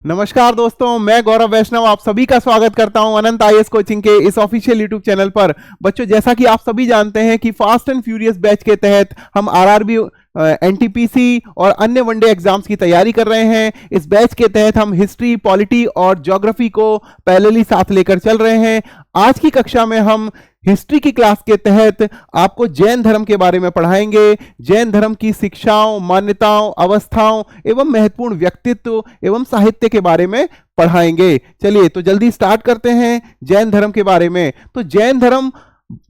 नमस्कार दोस्तों, मैं गौरव वैष्णव आप सभी का स्वागत करता हूं अनंत आईएएस कोचिंग के इस ऑफिशियल यूट्यूब चैनल पर। बच्चों, जैसा कि आप सभी जानते हैं कि फास्ट एंड फ्यूरियस बैच के तहत हम आरआरबी, एनटीपीसी और अन्य वनडे एग्जाम्स की तैयारी कर रहे हैं। इस बैच के तहत हम हिस्ट्री, पॉलिटी और ज्योग्राफी को पैरेलली साथ लेकर चल रहे हैं। आज की कक्षा में हम हिस्ट्री की क्लास के तहत आपको जैन धर्म के बारे में पढ़ाएंगे। जैन धर्म की शिक्षाओं, मान्यताओं, अवस्थाओं एवं महत्वपूर्ण व्यक्तित्व एवं साहित्य के बारे में पढ़ाएंगे। चलिए तो जल्दी स्टार्ट करते हैं जैन धर्म के बारे में। तो जैन धर्म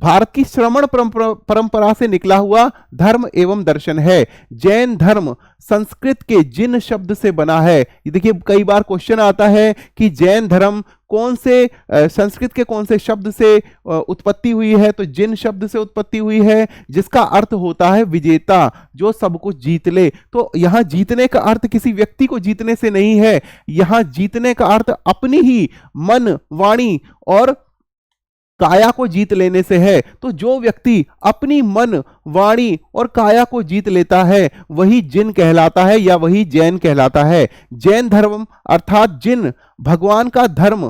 भारत की श्रमण परंपरा से निकला हुआ धर्म एवं दर्शन है। जैन धर्म संस्कृत के जिन शब्द से बना है। ये देखिए, कई बार क्वेश्चन आता है कि जैन धर्म कौन से संस्कृत के कौन से शब्द से उत्पत्ति हुई है। तो जिन शब्द से उत्पत्ति हुई है, जिसका अर्थ होता है विजेता, जो सब कुछ जीत ले। तो यहां जीतने का अर्थ किसी व्यक्ति को जीतने से नहीं है। यहां जीतने का अर्थ अपनी ही मन, वाणी और काया को जीत लेने से है। तो जो व्यक्ति अपनी मन, वाणी और काया को जीत लेता है वही जिन कहलाता है या वही जैन कहलाता है। जैन धर्म अर्थात जिन, भगवान का धर्म,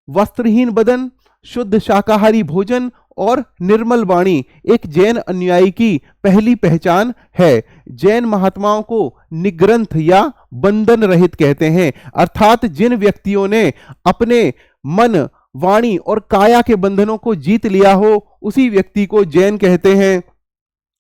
वस्त्रहीन बदन, शुद्ध शाकाहारी भोजन और निर्मल वाणी एक जैन अनुयायी की पहली पहचान है। जैन महात्माओं को निग्रंथ या बंधन रहित कहते हैं, अर्थात जिन व्यक्तियों ने अपने मन, वाणी और काया के बंधनों को जीत लिया हो उसी व्यक्ति को जैन कहते हैं।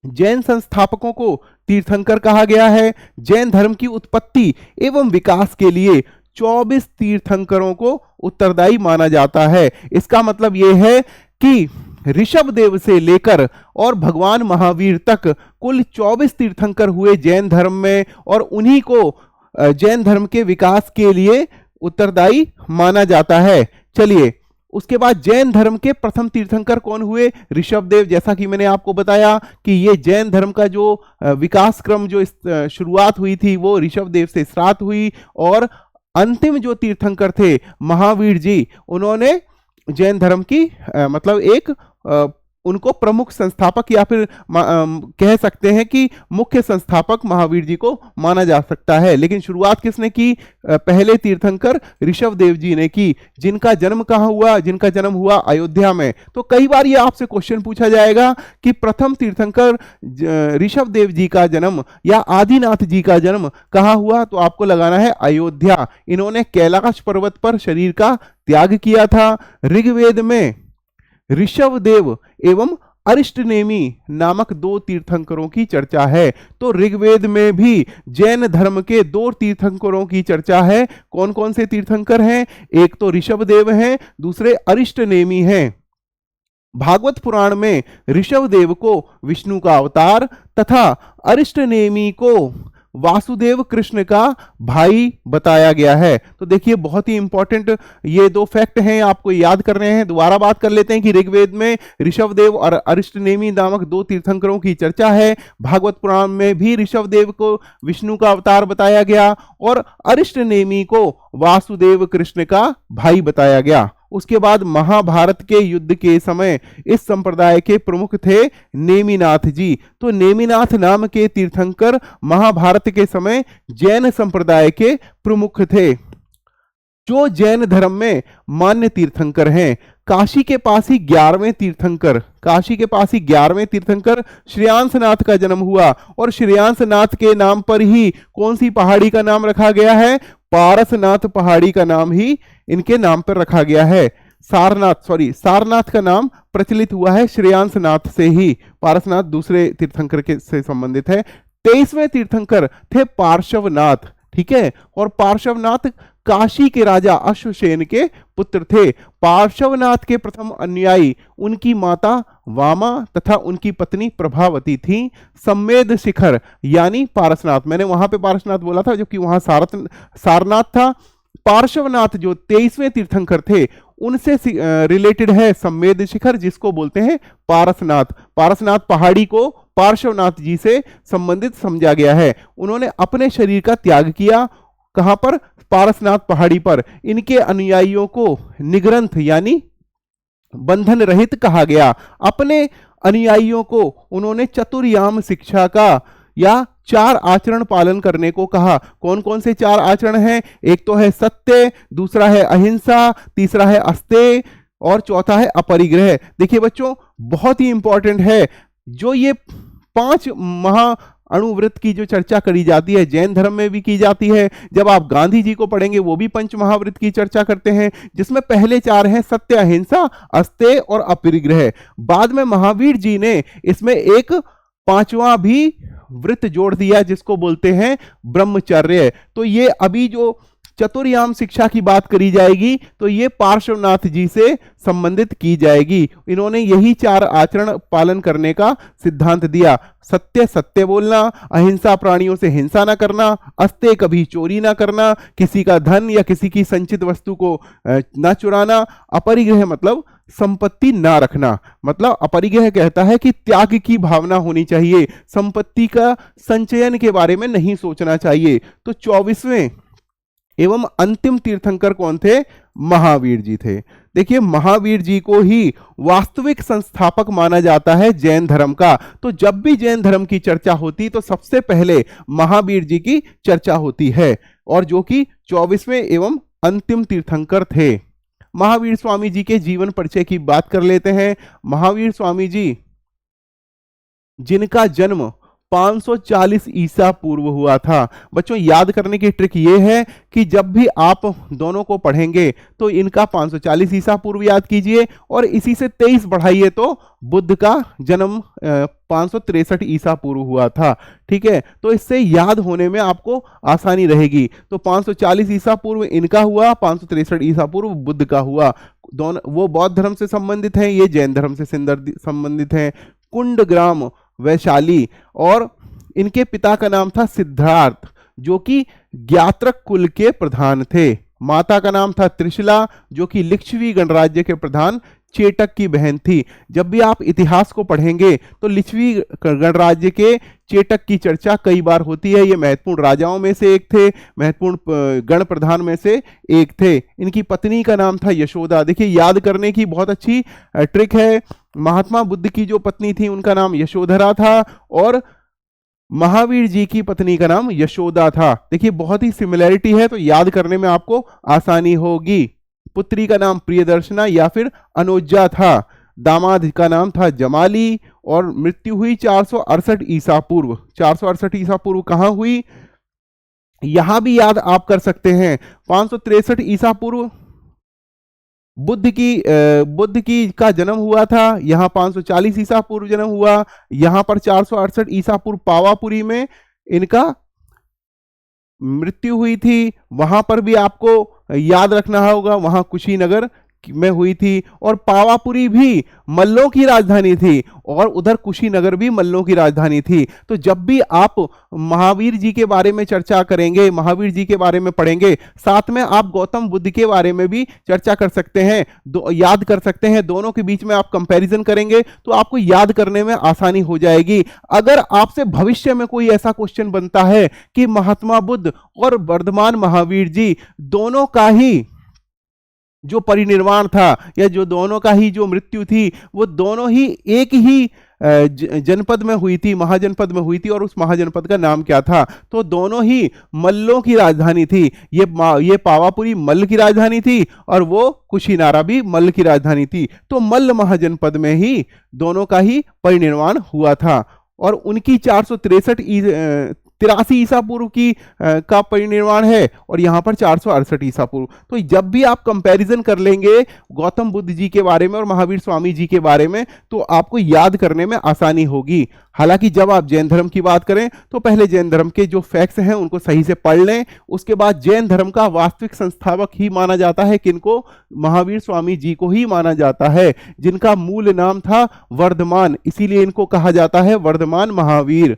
जैन संस्थापकों को तीर्थंकर कहा गया है। जैन धर्म की उत्पत्ति एवं विकास के लिए 24 तीर्थंकरों को उत्तरदायी माना जाता है। इसका मतलब यह है कि ऋषभदेव से लेकर और भगवान महावीर तक कुल 24 तीर्थंकर हुए जैन धर्म में, और उन्हीं को जैन धर्म के विकास के लिए उत्तरदायी माना जाता है। चलिए, उसके बाद जैन धर्म के प्रथम तीर्थंकर कौन हुए? ऋषभदेव। जैसा कि मैंने आपको बताया कि ये जैन धर्म का जो विकास क्रम, जो शुरुआत हुई थी वो ऋषभदेव से स्टार्ट हुई, और अंतिम जो तीर्थंकर थे महावीर जी, उन्होंने जैन धर्म की मतलब एक उनको प्रमुख संस्थापक या फिर कह सकते हैं कि मुख्य संस्थापक महावीर जी को माना जा सकता है। लेकिन शुरुआत किसने की? पहले तीर्थंकर ऋषभदेव जी ने की, जिनका जन्म कहाँ हुआ? जिनका जन्म हुआ अयोध्या में। तो कई बार ये आपसे क्वेश्चन पूछा जाएगा कि प्रथम तीर्थंकर ऋषभदेव जी का जन्म या आदिनाथ जी का जन्म कहाँ हुआ? तो आपको लगाना है अयोध्या। इन्होंने कैलाश पर्वत पर शरीर का त्याग किया था। ऋग्वेद में ऋषभदेव एवं अरिष्टनेमी नामक 2 तीर्थंकरों की चर्चा है। तो ऋग्वेद में भी जैन धर्म के 2 तीर्थंकरों की चर्चा है। कौन कौन से तीर्थंकर हैं? एक तो ऋषभदेव हैं, दूसरे अरिष्टनेमी हैं। भागवत पुराण में ऋषभदेव को विष्णु का अवतार तथा अरिष्टनेमी को वासुदेव कृष्ण का भाई बताया गया है। तो देखिए, बहुत ही इंपॉर्टेंट ये 2 फैक्ट हैं, आपको याद करने हैं। दोबारा बात कर लेते हैं कि ऋग्वेद में ऋषभदेव और अरिष्टनेमी नामक 2 तीर्थंकरों की चर्चा है। भागवत पुराण में भी ऋषभदेव को विष्णु का अवतार बताया गया और अरिष्टनेमी को वासुदेव कृष्ण का भाई बताया गया। उसके बाद महाभारत के युद्ध के समय इस संप्रदाय के प्रमुख थे नेमिनाथ जी। तो नेमिनाथ नाम के तीर्थंकर महाभारत के समय जैन संप्रदाय के प्रमुख थे, जो जैन धर्म में मान्य तीर्थंकर हैं। काशी के पास ही 11वें तीर्थंकर श्रेयांसनाथ का जन्म हुआ, और श्रेयांसनाथ के नाम पर ही कौन सी पहाड़ी का नाम रखा गया है? पारसनाथ पहाड़ी का नाम ही इनके नाम पर रखा गया है। सारनाथ का नाम प्रचलित हुआ है श्रेयांसनाथ से ही। पारसनाथ दूसरे तीर्थंकर के से संबंधित है। 23वें तीर्थंकर थे पार्श्वनाथ, ठीक है। और पार्श्वनाथ काशी के राजा अश्वसेन के पुत्र थे। पार्श्वनाथ के प्रथम अनुयायी उनकी माता वामा तथा उनकी पत्नी प्रभावती थी। सम्मेद शिखर यानी पारसनाथ, मैंने वहां पे पारसनाथ बोला था जबकि वहां सारनाथ था। पार्श्वनाथ जो 23वें तीर्थंकर थे उनसे रिलेटेड है सम्मेद शिखर, जिसको बोलते हैं पारसनाथ। पारसनाथ पहाड़ी को पार्श्वनाथ जी से संबंधित समझा गया है। उन्होंने अपने शरीर का त्याग किया। कहां पर? पारसनाथ पहाड़ी पर। इनके अनुयायियों को निग्रंथ यानी बंधन रहित कहा गया। अपने अनुयायियों को उन्होंने चतुर्याम शिक्षा का या चार आचरण पालन करने को कहा। कौन कौन से चार आचरण हैं? एक तो है सत्य, दूसरा है अहिंसा, तीसरा है अस्तेय और चौथा है अपरिग्रह। देखिए बच्चों, बहुत ही इंपॉर्टेंट है। जो ये 5 महा अणुव्रत की जो चर्चा करी जाती है, जैन धर्म में भी की जाती है। जब आप गांधी जी को पढ़ेंगे वो भी पंच महाव्रत की चर्चा करते हैं, जिसमें पहले 4 हैं सत्य, अहिंसा, अस्तेय और अपरिग्रह। बाद में महावीर जी ने इसमें एक 5वां भी व्रत जोड़ दिया जिसको बोलते हैं ब्रह्मचर्य। तो ये अभी जो चतुर्याम शिक्षा की बात करी जाएगी तो ये पार्श्वनाथ जी से संबंधित की जाएगी। इन्होंने यही 4 आचरण पालन करने का सिद्धांत दिया। सत्य, सत्य बोलना, अहिंसा, प्राणियों से हिंसा ना करना, अस्तेय, कभी चोरी ना करना, किसी का धन या किसी की संचित वस्तु को ना चुराना, अपरिग्रह मतलब संपत्ति ना रखना। मतलब अपरिग्रह कहता है कि त्याग की भावना होनी चाहिए, संपत्ति का संचयन के बारे में नहीं सोचना चाहिए। तो 24वें एवं अंतिम तीर्थंकर कौन थे? महावीर जी थे। देखिए, महावीर जी को ही वास्तविक संस्थापक माना जाता है जैन धर्म का। तो जब भी जैन धर्म की चर्चा होती तो सबसे पहले महावीर जी की चर्चा होती है, और जो कि 24वें एवं अंतिम तीर्थंकर थे। महावीर स्वामी जी के जीवन परिचय की बात कर लेते हैं। महावीर स्वामी जी, जिनका जन्म 540 ईसा पूर्व हुआ था। बच्चों, याद करने की ट्रिक ये है कि जब भी आप दोनों को पढ़ेंगे तो इनका 540 ईसा पूर्व याद कीजिए और इसी से 23 बढ़ाइए तो बुद्ध का जन्म 563 ईसा पूर्व हुआ था। ठीक है, तो इससे याद होने में आपको आसानी रहेगी। तो 540 ईसा पूर्व इनका हुआ, 563 ईसा पूर्व बुद्ध का हुआ। दोनों वो बौद्ध धर्म से संबंधित हैं, ये जैन धर्म से संबंधित हैं। कुंडग्राम वैशाली, और इनके पिता का नाम था सिद्धार्थ, जो कि ज्ञात्रक कुल के प्रधान थे। माता का नाम था त्रिशला, जो कि लिच्छवी गणराज्य के प्रधान चेटक की बहन थी। जब भी आप इतिहास को पढ़ेंगे तो लिच्छवी गणराज्य के चेटक की चर्चा कई बार होती है। ये महत्वपूर्ण राजाओं में से एक थे, महत्वपूर्ण गण प्रधान में से एक थे। इनकी पत्नी का नाम था यशोदा। देखिए, याद करने की बहुत अच्छी ट्रिक है। महात्मा बुद्ध की जो पत्नी थी उनका नाम यशोधरा था, और महावीर जी की पत्नी का नाम यशोदा था। देखिए, बहुत ही सिमिलैरिटी है, तो याद करने में आपको आसानी होगी। पुत्री का नाम प्रियदर्शना या फिर अनुजा था। दामाद का नाम था जमाली, और मृत्यु हुई 468 ईसा पूर्व। 468 ईसा पूर्व कहां हुई? यहां भी याद आप कर सकते हैं। 563 ईसा पूर्व बुद्ध की का जन्म हुआ था। यहां 540 ईसा पूर्व जन्म हुआ। यहां पर 468 ईसा पूर्व पावापुरी में इनका मृत्यु हुई थी। वहां पर भी आपको याद रखना होगा, वहां कुशीनगर में हुई थी। और पावापुरी भी मल्लों की राजधानी थी, और उधर कुशीनगर भी मल्लों की राजधानी थी। तो जब भी आप महावीर जी के बारे में चर्चा करेंगे, महावीर जी के बारे में पढ़ेंगे, साथ में आप गौतम बुद्ध के बारे में भी चर्चा कर सकते हैं, याद कर सकते हैं। दोनों के बीच में आप कंपैरिजन करेंगे तो आपको याद करने में आसानी हो जाएगी। अगर आपसे भविष्य में कोई ऐसा क्वेश्चन बनता है कि महात्मा बुद्ध और वर्धमान महावीर जी दोनों का ही जो परिनिर्वाण था, या जो दोनों का ही जो मृत्यु थी, वो दोनों ही एक ही जनपद में हुई थी, महाजनपद में हुई थी, और उस महाजनपद का नाम क्या था? तो दोनों ही मल्लों की राजधानी थी। ये पावापुरी मल्ल की राजधानी थी, और वो कुशीनारा भी मल्ल की राजधानी थी। तो मल्ल महाजनपद में ही दोनों का ही परिनिर्वाण हुआ था। और उनकी 463 ईसा पूर्व की का परिनिर्वाण है, और यहां पर 468 ईसा पूर्व। तो जब भी आप कंपैरिजन कर लेंगे गौतम बुद्ध जी के बारे में और महावीर स्वामी जी के बारे में, तो आपको याद करने में आसानी होगी। हालांकि जब आप जैन धर्म की बात करें तो पहले जैन धर्म के जो फैक्ट्स हैं उनको सही से पढ़ लें। उसके बाद जैन धर्म का वास्तविक संस्थापक ही माना जाता है किनको? महावीर स्वामी जी को ही माना जाता है, जिनका मूल नाम था वर्धमान, इसीलिए इनको कहा जाता है वर्धमान महावीर।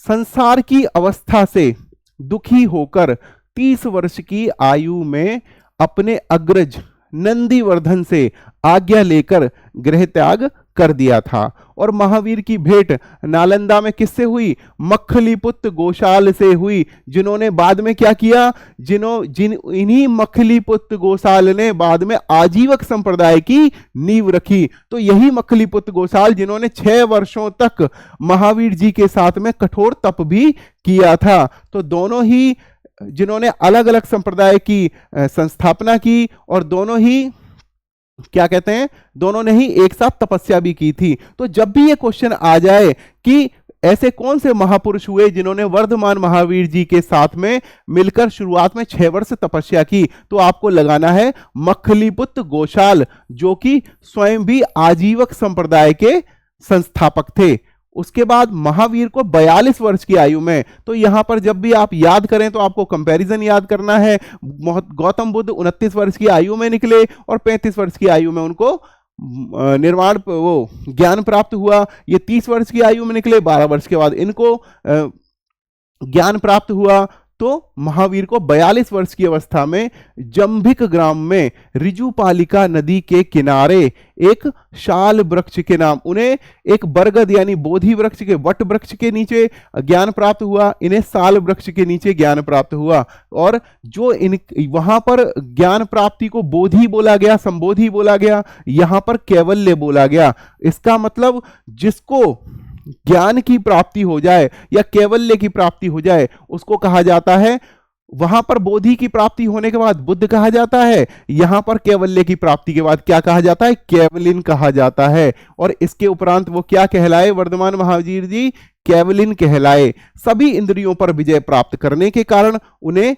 संसार की अवस्था से दुखी होकर 30 वर्ष की आयु में अपने अग्रज नंदीवर्धन से आज्ञा लेकर गृह त्याग कर दिया था। और महावीर की भेंट नालंदा में किससे हुई? मखलीपुत्र गोशाल से हुई, जिन्होंने बाद में क्या किया? इन्हीं मखलीपुत्र गोशाल ने बाद में आजीवक संप्रदाय की नींव रखी। तो यही मखलीपुत्र गोशाल जिन्होंने 6 वर्षों तक महावीर जी के साथ में कठोर तप भी किया था। तो दोनों ही जिन्होंने अलग अलग संप्रदाय की संस्थापना की, और दोनों ही क्या कहते हैं, दोनों ने ही एक साथ तपस्या भी की थी। तो जब भी ये क्वेश्चन आ जाए कि ऐसे कौन से महापुरुष हुए जिन्होंने वर्धमान महावीर जी के साथ में मिलकर शुरुआत में 6 वर्ष तपस्या की, तो आपको लगाना है मखलीपुत्र गोशाल, जो कि स्वयं भी आजीवक संप्रदाय के संस्थापक थे। उसके बाद महावीर को 42 वर्ष की आयु में, तो यहां पर जब भी आप याद करें तो आपको कंपैरिजन याद करना है। गौतम बुद्ध 29 वर्ष की आयु में निकले और 35 वर्ष की आयु में उनको ज्ञान प्राप्त हुआ। ये 30 वर्ष की आयु में निकले, 12 वर्ष के बाद इनको ज्ञान प्राप्त हुआ। तो महावीर को 42 वर्ष की अवस्था में जंभिक ग्राम में ऋजुपालिका नदी के किनारे एक शाल वृक्ष के नाम, उन्हें एक बरगद यानी बोधि वृक्ष के, वट वृक्ष के नीचे ज्ञान प्राप्त हुआ, इन्हें साल वृक्ष के नीचे ज्ञान प्राप्त हुआ। और जो वहां पर ज्ञान प्राप्ति को बोधि बोला गया, संबोधि बोला गया, यहां पर कैवल्य बोला गया। इसका मतलब जिसको ज्ञान की प्राप्ति हो जाए या कैवल्य की प्राप्ति हो जाए उसको कहा जाता है, वहां पर बोधि की प्राप्ति होने के बाद बुद्ध कहा जाता है, यहां पर कैवल्य की प्राप्ति के बाद क्या कहा जाता है? कैवलिन कहा जाता है। और इसके उपरांत वो क्या कहलाए? वर्धमान महावीर जी कैवलिन कहलाए। सभी इंद्रियों पर विजय प्राप्त करने के कारण उन्हें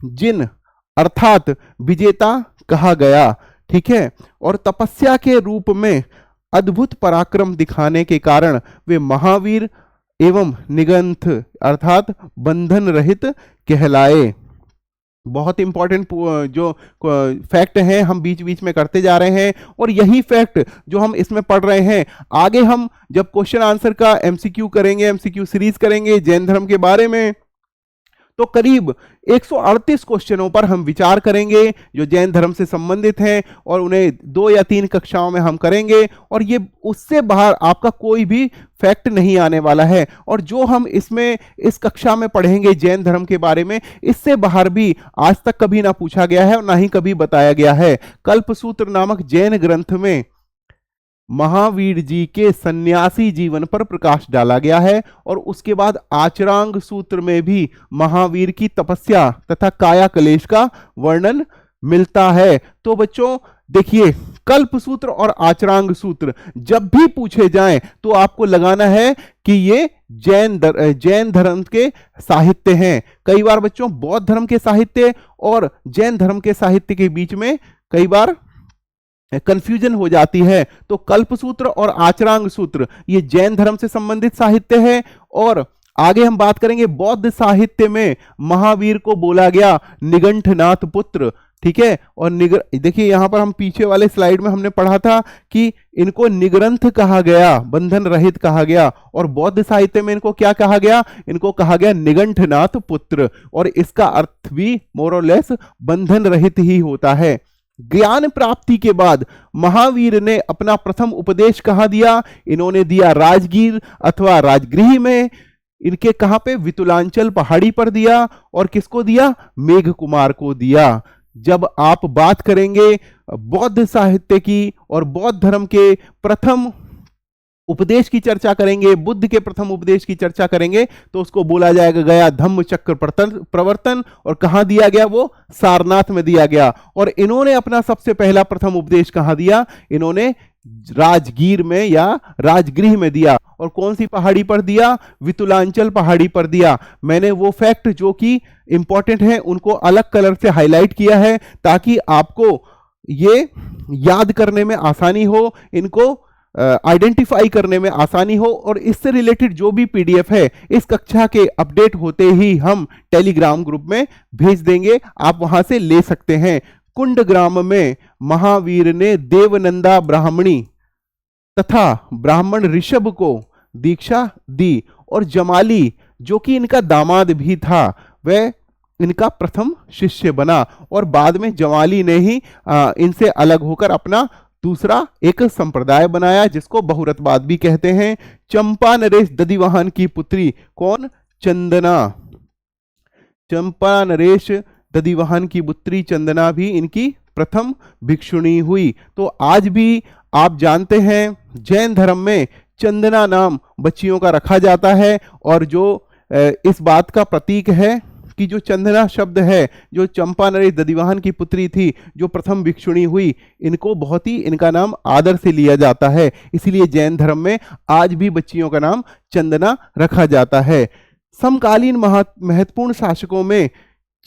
जिन अर्थात विजेता कहा गया। ठीक है। और तपस्या के रूप में अद्भुत पराक्रम दिखाने के कारण वे महावीर एवं निगंथ अर्थात बंधन रहित कहलाए। बहुत इंपॉर्टेंट जो फैक्ट है हम बीच बीच में करते जा रहे हैं, और यही फैक्ट जो हम इसमें पढ़ रहे हैं, आगे हम जब क्वेश्चन आंसर का एमसीक्यू करेंगे, एमसीक्यू सीरीज करेंगे जैन धर्म के बारे में, तो करीब 138 क्वेश्चनों पर हम विचार करेंगे जो जैन धर्म से संबंधित हैं, और उन्हें 2 या 3 कक्षाओं में हम करेंगे। और ये उससे बाहर आपका कोई भी फैक्ट नहीं आने वाला है। और जो हम इसमें इस कक्षा में पढ़ेंगे जैन धर्म के बारे में, इससे बाहर भी आज तक कभी ना पूछा गया है और ना ही कभी बताया गया है। कल्पसूत्र नामक जैन ग्रंथ में महावीर जी के सन्यासी जीवन पर प्रकाश डाला गया है, और उसके बाद आचरांग सूत्र में भी महावीर की तपस्या तथा काया कलेश का वर्णन मिलता है। तो बच्चों देखिए, कल्पसूत्र और आचरांग सूत्र जब भी पूछे जाएं तो आपको लगाना है कि ये जैन धर्म के साहित्य हैं। कई बार बच्चों बौद्ध धर्म के साहित्य और जैन धर्म के साहित्य के बीच में कई बार कंफ्यूजन हो जाती है। तो कल्पसूत्र और आचरांग सूत्र ये जैन धर्म से संबंधित साहित्य है। और आगे हम बात करेंगे बौद्ध साहित्य में महावीर को बोला गया निगंठनाथ पुत्र। ठीक है। और देखिए यहां पर हम पीछे वाले स्लाइड में हमने पढ़ा था कि इनको निग्रंथ कहा गया, बंधन रहित कहा गया, और बौद्ध साहित्य में इनको क्या कहा गया? इनको कहा गया निगंठनाथ पुत्र। और इसका अर्थ भी मोर और लेस बंधन रहित ही होता है। ज्ञान प्राप्ति के बाद महावीर ने अपना प्रथम उपदेश कहां दिया? इन्होंने दिया राजगीर अथवा राजगृह में। इनके कहां पे? वितुलांचल पहाड़ी पर दिया। और किसको दिया? मेघ कुमार को दिया। जब आप बात करेंगे बौद्ध साहित्य की और बौद्ध धर्म के प्रथम उपदेश की चर्चा करेंगे, बुद्ध के प्रथम उपदेश की चर्चा करेंगे, तो उसको बोला जाएगा गया धम्म चक्र प्रवर्तन। और कहां दिया गया? वो सारनाथ में दिया गया। और इन्होंने अपना सबसे पहला प्रथम उपदेश कहां दिया? इन्होंने राजगीर में या राजगृह में दिया। और कौन सी पहाड़ी पर दिया? वितुलांचल पहाड़ी पर दिया। मैंने वो फैक्ट जो कि इंपॉर्टेंट है उनको अलग कलर से हाईलाइट किया है ताकि आपको ये याद करने में आसानी हो, इनको आइडेंटिफाई करने में आसानी हो। और इससे रिलेटेड जो भी पीडीएफ है इस कक्षा के अपडेट होते ही हम टेलीग्राम ग्रुप में भेज देंगे, आप वहां से ले सकते हैं। कुंडग्राम में महावीर ने देवनंदा ब्राह्मणी तथा ब्राह्मण ऋषभ को दीक्षा दी, और जमाली जो कि इनका दामाद भी था वह इनका प्रथम शिष्य बना। और बाद में जमाली ने ही इनसे अलग होकर अपना दूसरा एक संप्रदाय बनाया जिसको बहुरतवाद भी कहते हैं। चंपा नरेश दधिवाहन की पुत्री कौन? चंदना। चंपा नरेश दधिवाहन की पुत्री चंदना भी इनकी प्रथम भिक्षुणी हुई। तो आज भी आप जानते हैं जैन धर्म में चंदना नाम बच्चियों का रखा जाता है, और जो इस बात का प्रतीक है कि जो चंदना शब्द है, जो चंपा नरेश दधिवाहन की पुत्री थी, जो प्रथम भिक्षुणी हुई, इनको बहुत ही इनका नाम आदर से लिया जाता है। इसीलिए जैन धर्म में आज भी बच्चियों का नाम चंदना रखा जाता है। समकालीन महत्वपूर्ण शासकों में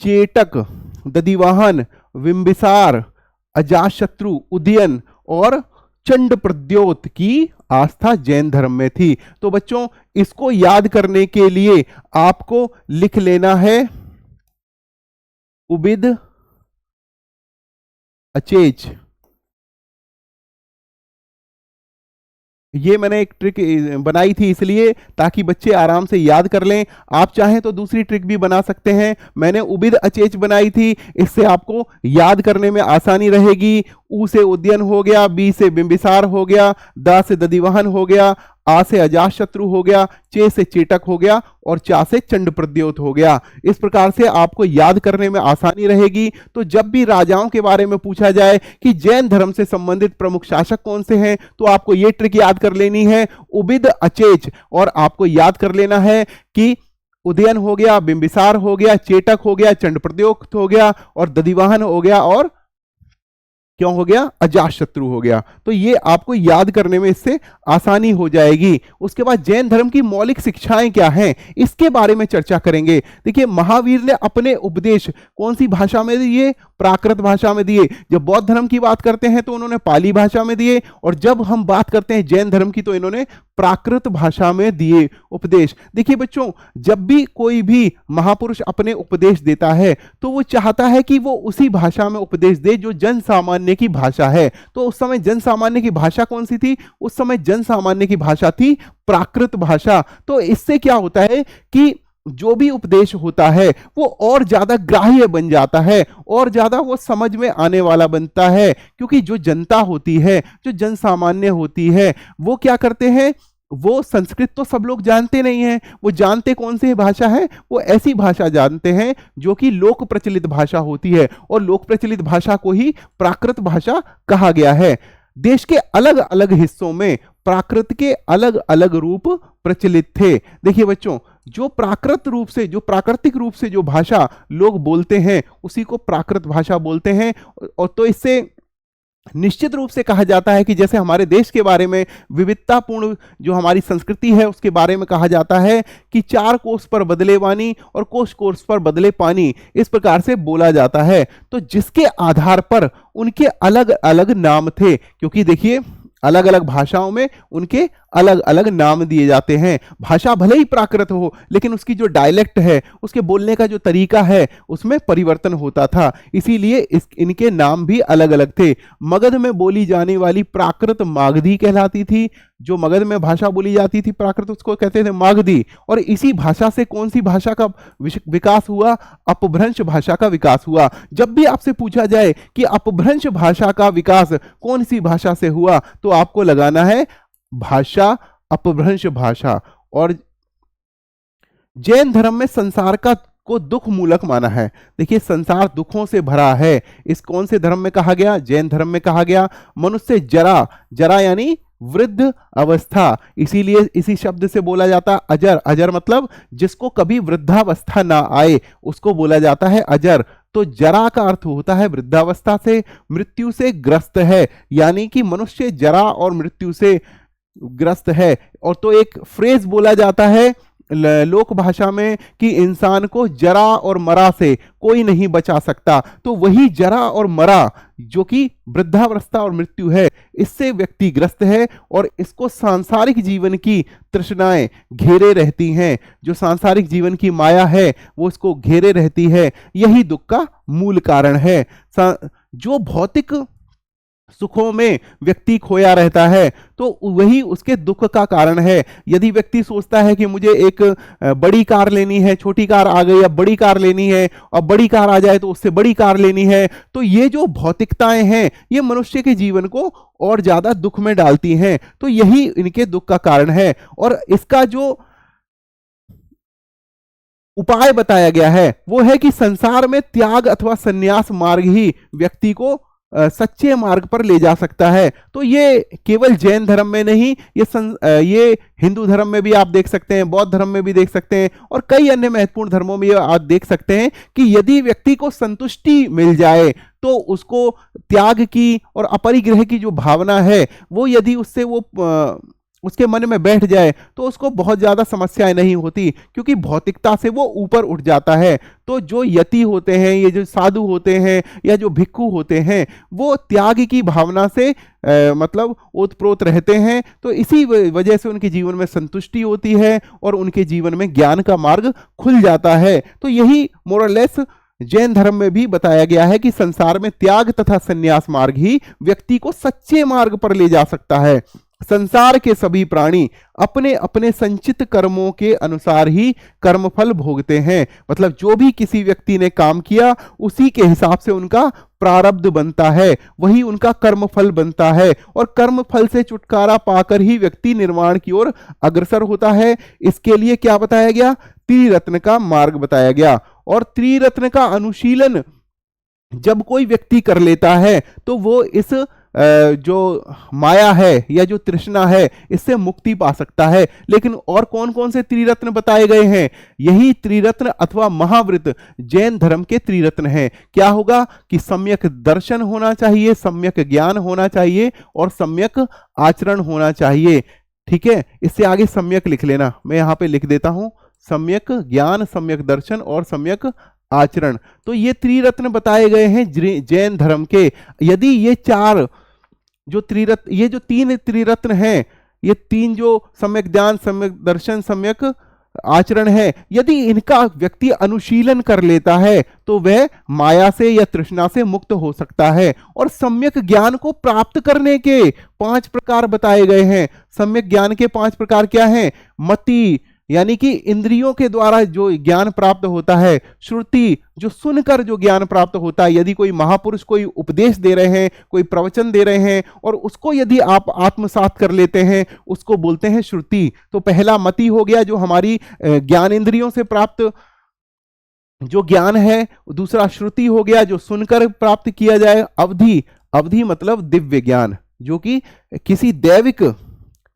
चेटक, दधिवाहन, बिंबिसार, अजातशत्रु, उदयन और चंडप्रद्योत की आस्था जैन धर्म में थी। तो बच्चों इसको याद करने के लिए आपको लिख लेना है उबिद अचेच। ये मैंने एक ट्रिक बनाई थी इसलिए ताकि बच्चे आराम से याद कर लें। आप चाहें तो दूसरी ट्रिक भी बना सकते हैं। मैंने उबिद अचेच बनाई थी, इससे आपको याद करने में आसानी रहेगी। ऊ से उदयन हो गया, बी से बिंबिसार हो गया, दा से दधिवाहन हो गया, आ से अजातशत्रु हो गया, चे से चेटक हो गया और चा से चंडप्रद्योत हो गया। इस प्रकार से आपको याद करने में आसानी रहेगी। तो जब भी राजाओं के बारे में पूछा जाए कि जैन धर्म से संबंधित प्रमुख शासक कौन से हैं, तो आपको ये ट्रिक याद कर लेनी है, उबिद अचेच, और आपको याद कर लेना है कि उदयन हो गया, बिंबिसार हो गया, चेटक हो गया, चंडप्रद्योत हो गया और दधिवाहन हो गया, और क्यों हो गया? अजातशत्रु हो गया। तो ये आपको याद करने में इससे आसानी हो जाएगी। उसके बाद जैन धर्म की मौलिक शिक्षाएं क्या हैं, इसके बारे में चर्चा करेंगे। देखिए, महावीर ने अपने उपदेश कौन सी भाषा में दिए? प्राकृत भाषा में दिए। जब बौद्ध धर्म की बात करते हैं तो उन्होंने पाली भाषा में दिए, और जब हम बात करते हैं जैन धर्म की तो इन्होंने प्राकृत भाषा में दिए उपदेश। देखिए बच्चों, जब भी कोई भी महापुरुष अपने उपदेश देता है तो वो चाहता है कि वो उसी भाषा में उपदेश दे जो जन सामान्य की भाषा है। तो उस समय जन सामान्य की भाषा कौन सी थी? उस समय जन सामान्य की भाषा थी प्राकृत भाषा। तो इससे क्या होता है कि जो भी उपदेश होता है वो और ज्यादा ग्राह्य बन जाता है, और ज्यादा वो समझ में आने वाला बनता है, क्योंकि जो जनता होती है, जो जन सामान्य होती है, वो क्या करते हैं, वो संस्कृत तो सब लोग जानते नहीं हैं। वो जानते कौन सी भाषा है? वो ऐसी भाषा जानते हैं जो कि लोक प्रचलित भाषा होती है, और लोक प्रचलित भाषा को ही प्राकृत भाषा कहा गया है। देश के अलग अलग हिस्सों में प्राकृत के अलग अलग रूप प्रचलित थे। देखिए बच्चों, जो प्राकृत रूप से, जो प्राकृतिक रूप से जो भाषा लोग बोलते हैं उसी को प्राकृत भाषा बोलते हैं। और तो इससे निश्चित रूप से कहा जाता है कि जैसे हमारे देश के बारे में विविधतापूर्ण जो हमारी संस्कृति है उसके बारे में कहा जाता है कि चार कोस पर बदले वाणी और कोस कोस पर बदले पानी, इस प्रकार से बोला जाता है। तो जिसके आधार पर उनके अलग अलग नाम थे, क्योंकि देखिए अलग अलग भाषाओं में उनके अलग अलग नाम दिए जाते हैं। भाषा भले ही प्राकृत हो, लेकिन उसकी जो डायलेक्ट है, उसके बोलने का जो तरीका है, उसमें परिवर्तन होता था, इसीलिए इनके नाम भी अलग अलग थे। मगध में बोली जाने वाली प्राकृत मागधी कहलाती थी। जो मगध में भाषा बोली जाती थी प्राकृत, उसको कहते थे मागधी। और इसी भाषा से कौन सी भाषा का विकास हुआ? अपभ्रंश भाषा का विकास हुआ। जब भी आपसे पूछा जाए कि अपभ्रंश भाषा का विकास कौन सी भाषा से हुआ, तो आपको लगाना है भाषा, अपभ्रंश भाषा। और जैन धर्म में संसार को दुख मूलक माना है। देखिए, संसार दुखों से भरा है, इस कौन से धर्म में कहा गया? जैन धर्म में कहा गया। मनुष्य जरा, जरा यानी वृद्ध अवस्था, इसीलिए इसी शब्द से बोला जाता है अजर। अजर मतलब जिसको कभी वृद्धावस्था ना आए उसको बोला जाता है अजर। तो जरा का अर्थ होता है वृद्धावस्था से, मृत्यु से ग्रस्त है, यानी कि मनुष्य जरा और मृत्यु से ग्रस्त है। और तो एक फ्रेज बोला जाता है लोक भाषा में कि इंसान को जरा और मरा से कोई नहीं बचा सकता। तो वही जरा और मरा जो कि वृद्धावस्था और मृत्यु है, इससे व्यक्ति ग्रस्त है, और इसको सांसारिक जीवन की तृष्णाएं घेरे रहती हैं। जो सांसारिक जीवन की माया है वो इसको घेरे रहती है, यही दुख का मूल कारण है। जो भौतिक सुखों में व्यक्ति खोया रहता है तो वही उसके दुख का कारण है। यदि व्यक्ति सोचता है कि मुझे एक बड़ी कार लेनी है, छोटी कार आ गई, अब बड़ी कार लेनी है, अब बड़ी कार आ जाए तो उससे बड़ी कार लेनी है, तो ये जो भौतिकताएं हैं ये मनुष्य के जीवन को और ज्यादा दुख में डालती हैं। तो यही इनके दुख का कारण है। और इसका जो उपाय बताया गया है वो है कि संसार में त्याग अथवा संन्यास मार्ग ही व्यक्ति को सच्चे मार्ग पर ले जा सकता है। तो ये केवल जैन धर्म में नहीं, ये हिंदू धर्म में भी आप देख सकते हैं, बौद्ध धर्म में भी देख सकते हैं, और कई अन्य महत्वपूर्ण धर्मों में आप देख सकते हैं कि यदि व्यक्ति को संतुष्टि मिल जाए तो उसको त्याग की और अपरिग्रह की जो भावना है वो यदि उससे वो उसके मन में बैठ जाए तो उसको बहुत ज्यादा समस्याएं नहीं होती, क्योंकि भौतिकता से वो ऊपर उठ जाता है। तो जो यति होते हैं, ये जो साधु होते हैं या जो भिक्खु होते हैं, वो त्याग की भावना से मतलब ओतप्रोत रहते हैं। तो इसी वजह से उनके जीवन में संतुष्टि होती है और उनके जीवन में ज्ञान का मार्ग खुल जाता है। तो यही मोरलेस जैन धर्म में भी बताया गया है कि संसार में त्याग तथा संन्यास मार्ग ही व्यक्ति को सच्चे मार्ग पर ले जा सकता है। संसार के सभी प्राणी अपने अपने संचित कर्मों के अनुसार ही कर्मफल भोगते हैं। मतलब जो भी किसी व्यक्ति ने काम किया उसी के हिसाब से उनका प्रारब्ध बनता है, वही उनका कर्मफल बनता है, और कर्मफल से छुटकारा पाकर ही व्यक्ति निर्वाण की ओर अग्रसर होता है। इसके लिए क्या बताया गया? त्रिरत्न का मार्ग बताया गया। और त्रिरत्न का अनुशीलन जब कोई व्यक्ति कर लेता है तो वो इस जो माया है या जो तृष्णा है इससे मुक्ति पा सकता है। लेकिन और कौन कौन से त्रिरत्न बताए गए हैं? यही त्रिरत्न अथवा महाव्रत जैन धर्म के त्रिरत्न हैं। क्या होगा कि सम्यक दर्शन होना चाहिए, सम्यक ज्ञान होना चाहिए और सम्यक आचरण होना चाहिए। ठीक है, इससे आगे सम्यक लिख लेना, मैं यहां पे लिख देता हूं, सम्यक ज्ञान, सम्यक दर्शन और सम्यक आचरण। तो ये त्रिरत्न बताए गए हैं जैन धर्म के। यदि ये चार जो त्रिरत्न, ये जो तीन त्रिरत्न हैं, ये तीन जो सम्यक ज्ञान, सम्यक दर्शन, सम्यक आचरण है, यदि इनका व्यक्ति अनुशीलन कर लेता है तो वह माया से या तृष्णा से मुक्त हो सकता है। और सम्यक ज्ञान को प्राप्त करने के 5 प्रकार बताए गए हैं। सम्यक ज्ञान के 5 प्रकार क्या हैं? मति यानी कि इंद्रियों के द्वारा जो ज्ञान प्राप्त होता है, श्रुति जो सुनकर जो ज्ञान प्राप्त होता है। यदि कोई महापुरुष कोई उपदेश दे रहे हैं, कोई प्रवचन दे रहे हैं और उसको यदि आप आत्मसात कर लेते हैं, उसको बोलते हैं श्रुति। तो पहला मति हो गया जो हमारी ज्ञान इंद्रियों से प्राप्त जो ज्ञान है। दूसरा श्रुति हो गया जो सुनकर प्राप्त किया जाए। अवधि, अवधि मतलब दिव्य ज्ञान, जो कि किसी दैविक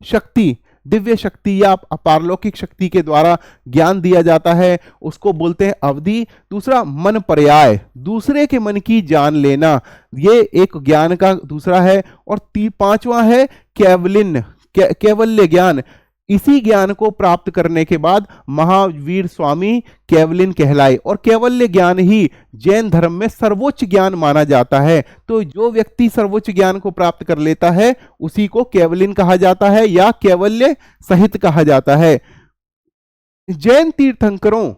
शक्ति, दिव्य शक्ति या पारलौकिक शक्ति के द्वारा ज्ञान दिया जाता है, उसको बोलते हैं अवधि। दूसरा मन पर्याय, दूसरे के मन की जान लेना, ये एक ज्ञान का दूसरा है। और 5वां है कैवल्य, कैवल्य ज्ञान। इसी ज्ञान को प्राप्त करने के बाद महावीर स्वामी कैवल्यन कहलाए। और कैवल्य ज्ञान ही जैन धर्म में सर्वोच्च ज्ञान माना जाता है। तो जो व्यक्ति सर्वोच्च ज्ञान को प्राप्त कर लेता है उसी को कैवल्यन कहा जाता है या कैवल्य सहित कहा जाता है। जैन तीर्थंकरों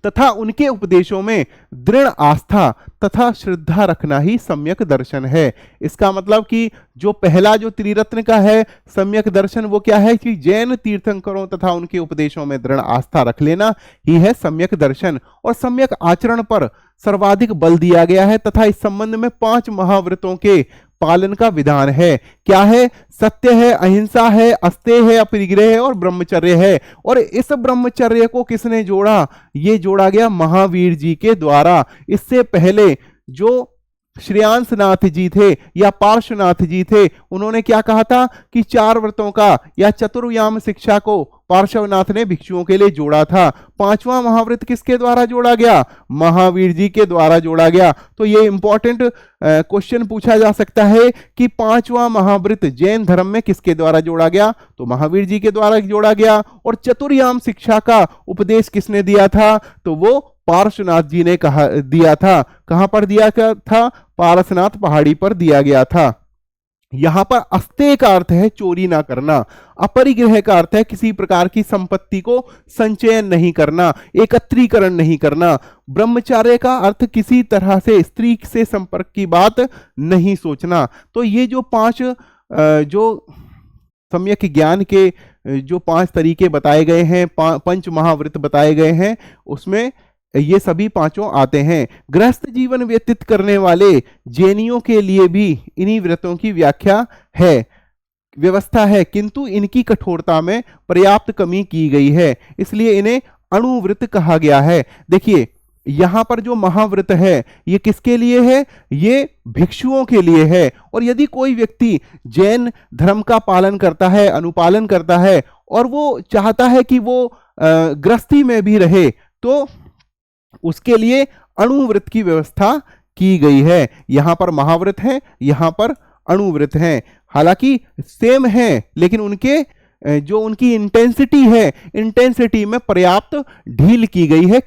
तथा उनके उपदेशों में दृढ़ आस्था तथा श्रद्धा रखना ही सम्यक दर्शन है। इसका मतलब कि जो पहला जो त्रिरत्न का है सम्यक दर्शन, वो क्या है कि जैन तीर्थंकरों तथा उनके उपदेशों में दृढ़ आस्था रख लेना ही है सम्यक दर्शन। और सम्यक आचरण पर सर्वाधिक बल दिया गया है तथा इस संबंध में 5 महाव्रतों के पालन का विधान है। क्या है? सत्य है, अहिंसा है, अस्तेय है, अपरिग्रह है और ब्रह्मचर्य है। और इस ब्रह्मचर्य को किसने जोड़ा? ये जोड़ा गया महावीर जी के द्वारा। इससे पहले जो श्रेयांसनाथ जी थे या पार्श्वनाथ जी थे, उन्होंने क्या कहा था कि 4 व्रतों का या चतुर्याम शिक्षा को पार्श्वनाथ ने भिक्षुओं के लिए जोड़ा था। 5वां महाव्रत किसके द्वारा जोड़ा गया? महावीर जी के द्वारा जोड़ा गया। तो ये इंपॉर्टेंट क्वेश्चन पूछा जा सकता है कि 5वां महाव्रत जैन धर्म में किसके द्वारा जोड़ा गया? तो महावीर जी के द्वारा जोड़ा गया। और चतुर्याम शिक्षा का उपदेश किसने दिया था? तो वो पार्श्वनाथ जी ने दिया था। कहां पर दिया था? पारसनाथ पहाड़ी पर दिया गया था। यहां पर अस्तेय का अर्थ है चोरी ना करना, अपरिग्रह का अर्थ है किसी प्रकार की संपत्ति को संचयन नहीं करना, एकत्रीकरण नहीं करना। ब्रह्मचार्य का अर्थ किसी तरह से स्त्री से संपर्क की बात नहीं सोचना। तो ये जो 5 जो सम्यक ज्ञान के जो 5 तरीके बताए गए हैं, 5 महाव्रत बताए गए हैं, उसमें ये सभी 5 आते हैं। गृहस्थ जीवन व्यतीत करने वाले जैनियों के लिए भी इन्हीं व्रतों की व्याख्या है, व्यवस्था है, किंतु इनकी कठोरता में पर्याप्त कमी की गई है, इसलिए इन्हें अणुव्रत कहा गया है। देखिए यहां पर जो महाव्रत है ये किसके लिए है? ये भिक्षुओं के लिए है। और यदि कोई व्यक्ति जैन धर्म का पालन करता है, अनुपालन करता है, और वो चाहता है कि वो गृहस्थी में भी रहे, तो उसके लिए अणुव्रत की व्यवस्था की गई है। यहां पर महाव्रत है, यहां पर अणुव्रत है, हालांकि सेम है, लेकिन उनके जो उनकी इंटेंसिटी है, इंटेंसिटी में पर्याप्त ढील की गई है।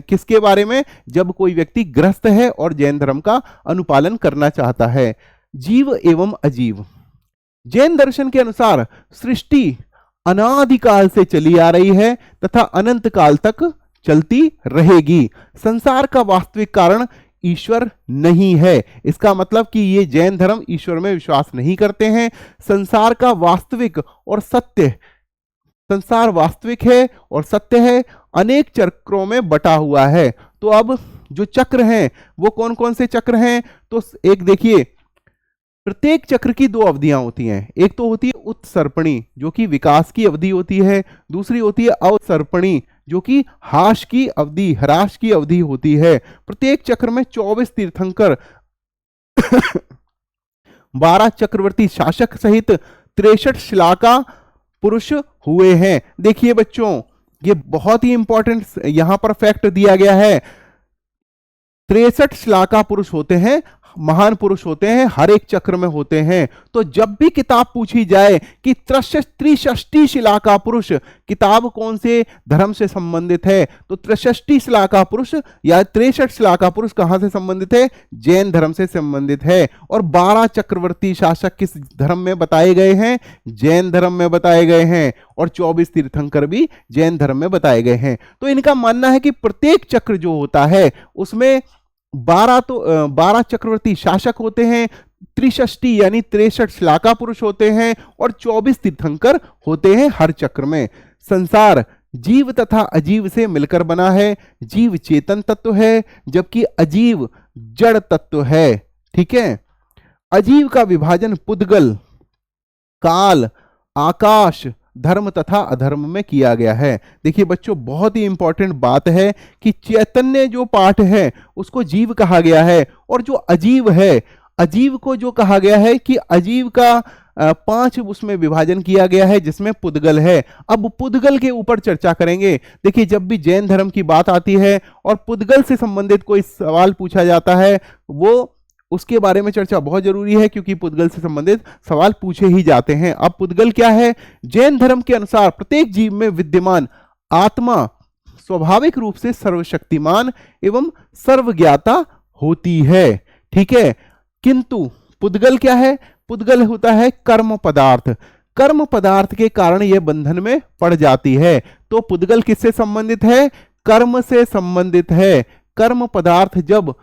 किसके बारे में? जब कोई व्यक्ति ग्रस्त है और जैन धर्म का अनुपालन करना चाहता है। जीव एवं अजीव। जैन दर्शन के अनुसार सृष्टि अनादिकाल से चली आ रही है तथा अनंत काल तक चलती रहेगी। संसार का वास्तविक कारण ईश्वर नहीं है। इसका मतलब कि ये जैन धर्म ईश्वर में विश्वास नहीं करते हैं। संसार का वास्तविक और सत्य, संसार वास्तविक है और सत्य है, अनेक चक्रों में बटा हुआ है। तो अब जो चक्र हैं वो कौन कौन से चक्र हैं? तो एक देखिए, प्रत्येक चक्र की 2 अवधियां होती हैं। एक तो होती है उत्सर्पणी जो कि विकास की अवधि होती है, दूसरी होती है अवसर्पणी जो कि ह्रास की अवधि होती है। प्रत्येक चक्र में 24 तीर्थंकर 12 चक्रवर्ती शासक सहित 63 श्लाका पुरुष हुए हैं। देखिए बच्चों, ये बहुत ही इंपॉर्टेंट यहां पर फैक्ट दिया गया है। 63 श्लाका पुरुष होते हैं, महान पुरुष होते हैं, हर एक चक्र में होते हैं। तो जब भी किताब पूछी जाए कि त्रिषष्टि शिलाका पुरुष किताब कौन से धर्म से संबंधित है, तो त्रिषष्टि शिलाका पुरुष या 63 शिलाका पुरुष कहां से संबंधित है? जैन धर्म से संबंधित है। और 12 चक्रवर्ती शासक किस धर्म में बताए गए हैं? जैन धर्म में बताए गए हैं। और 24 तीर्थंकर भी जैन धर्म में बताए गए हैं। तो इनका मानना है कि प्रत्येक चक्र जो होता है उसमें 12 चक्रवर्ती शासक होते हैं, त्रिषष्टि यानी 63 श्लाका पुरुष होते हैं, और 24 तीर्थंकर होते हैं हर चक्र में। संसार जीव तथा अजीव से मिलकर बना है। जीव चेतन तत्व है जबकि अजीव जड़ तत्व है। ठीक है। अजीव का विभाजन पुद्गल, काल, आकाश, धर्म तथा अधर्म में किया गया है। देखिए बच्चों, बहुत ही इंपॉर्टेंट बात है कि चैतन्य जो पाठ है उसको जीव कहा गया है, और जो अजीव है, अजीव को जो कहा गया है कि अजीव का 5 उसमें विभाजन किया गया है जिसमें पुद्गल है। अब पुद्गल के ऊपर चर्चा करेंगे। देखिए जब भी जैन धर्म की बात आती है और पुद्गल से संबंधित कोई सवाल पूछा जाता है, वो उसके बारे में चर्चा बहुत जरूरी है, क्योंकि पुद्गल से संबंधित सवाल पूछे ही जाते हैं। अब पुद्गल क्या है? जैन धर्म के अनुसार प्रत्येक जीव में विद्यमान आत्मा स्वाभाविक रूप से सर्वशक्तिमान एवं सर्वज्ञाता होती है। ठीक है। किंतु पुद्गल क्या है? पुद्गल होता है कर्म पदार्थ। कर्म पदार्थ के कारण यह बंधन में पड़ जाती है। तो पुद्गल किससे संबंधित है? कर्म से संबंधित है। कर्म पदार्थ जब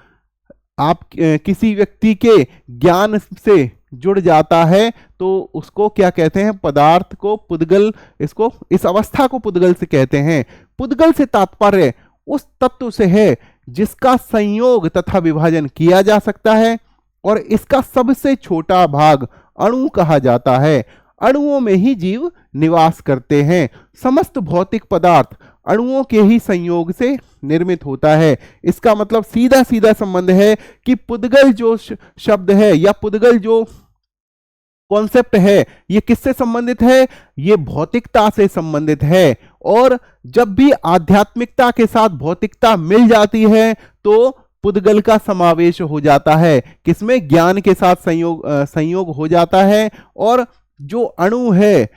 आप किसी व्यक्ति के ज्ञान से जुड़ जाता है तो उसको क्या कहते हैं? पदार्थ को पुद्गल, इसको इस अवस्था को पुद्गल से कहते हैं। पुद्गल से तात्पर्य उस तत्व से है जिसका संयोग तथा विभाजन किया जा सकता है, और इसका सबसे छोटा भाग अणु कहा जाता है। अणुओं में ही जीव निवास करते हैं। समस्त भौतिक पदार्थ अणुओं के ही संयोग से निर्मित होता है। इसका मतलब सीधा सीधा संबंध है कि पुद्गल जो शब्द है या पुद्गल जो कॉन्सेप्ट है ये किससे संबंधित है? ये भौतिकता से संबंधित है। और जब भी आध्यात्मिकता के साथ भौतिकता मिल जाती है तो पुद्गल का समावेश हो जाता है। किसमें? ज्ञान के साथ संयोग हो जाता है। और जो अणु है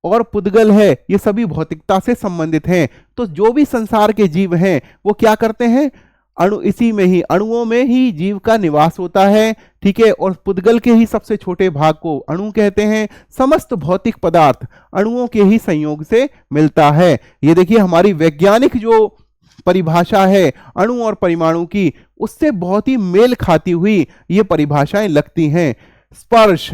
और पुद्गल है ये सभी भौतिकता से संबंधित हैं। तो जो भी संसार के जीव हैं वो क्या करते हैं? इसी में ही, अणुओं में ही जीव का निवास होता है। ठीक है। और पुद्गल के ही सबसे छोटे भाग को अणु कहते हैं। समस्त भौतिक पदार्थ अणुओं के ही संयोग से मिलता है। ये देखिए हमारी वैज्ञानिक जो परिभाषा है अणु और परमाणु की, उससे बहुत ही मेल खाती हुई ये परिभाषाएं लगती हैं। स्पर्श,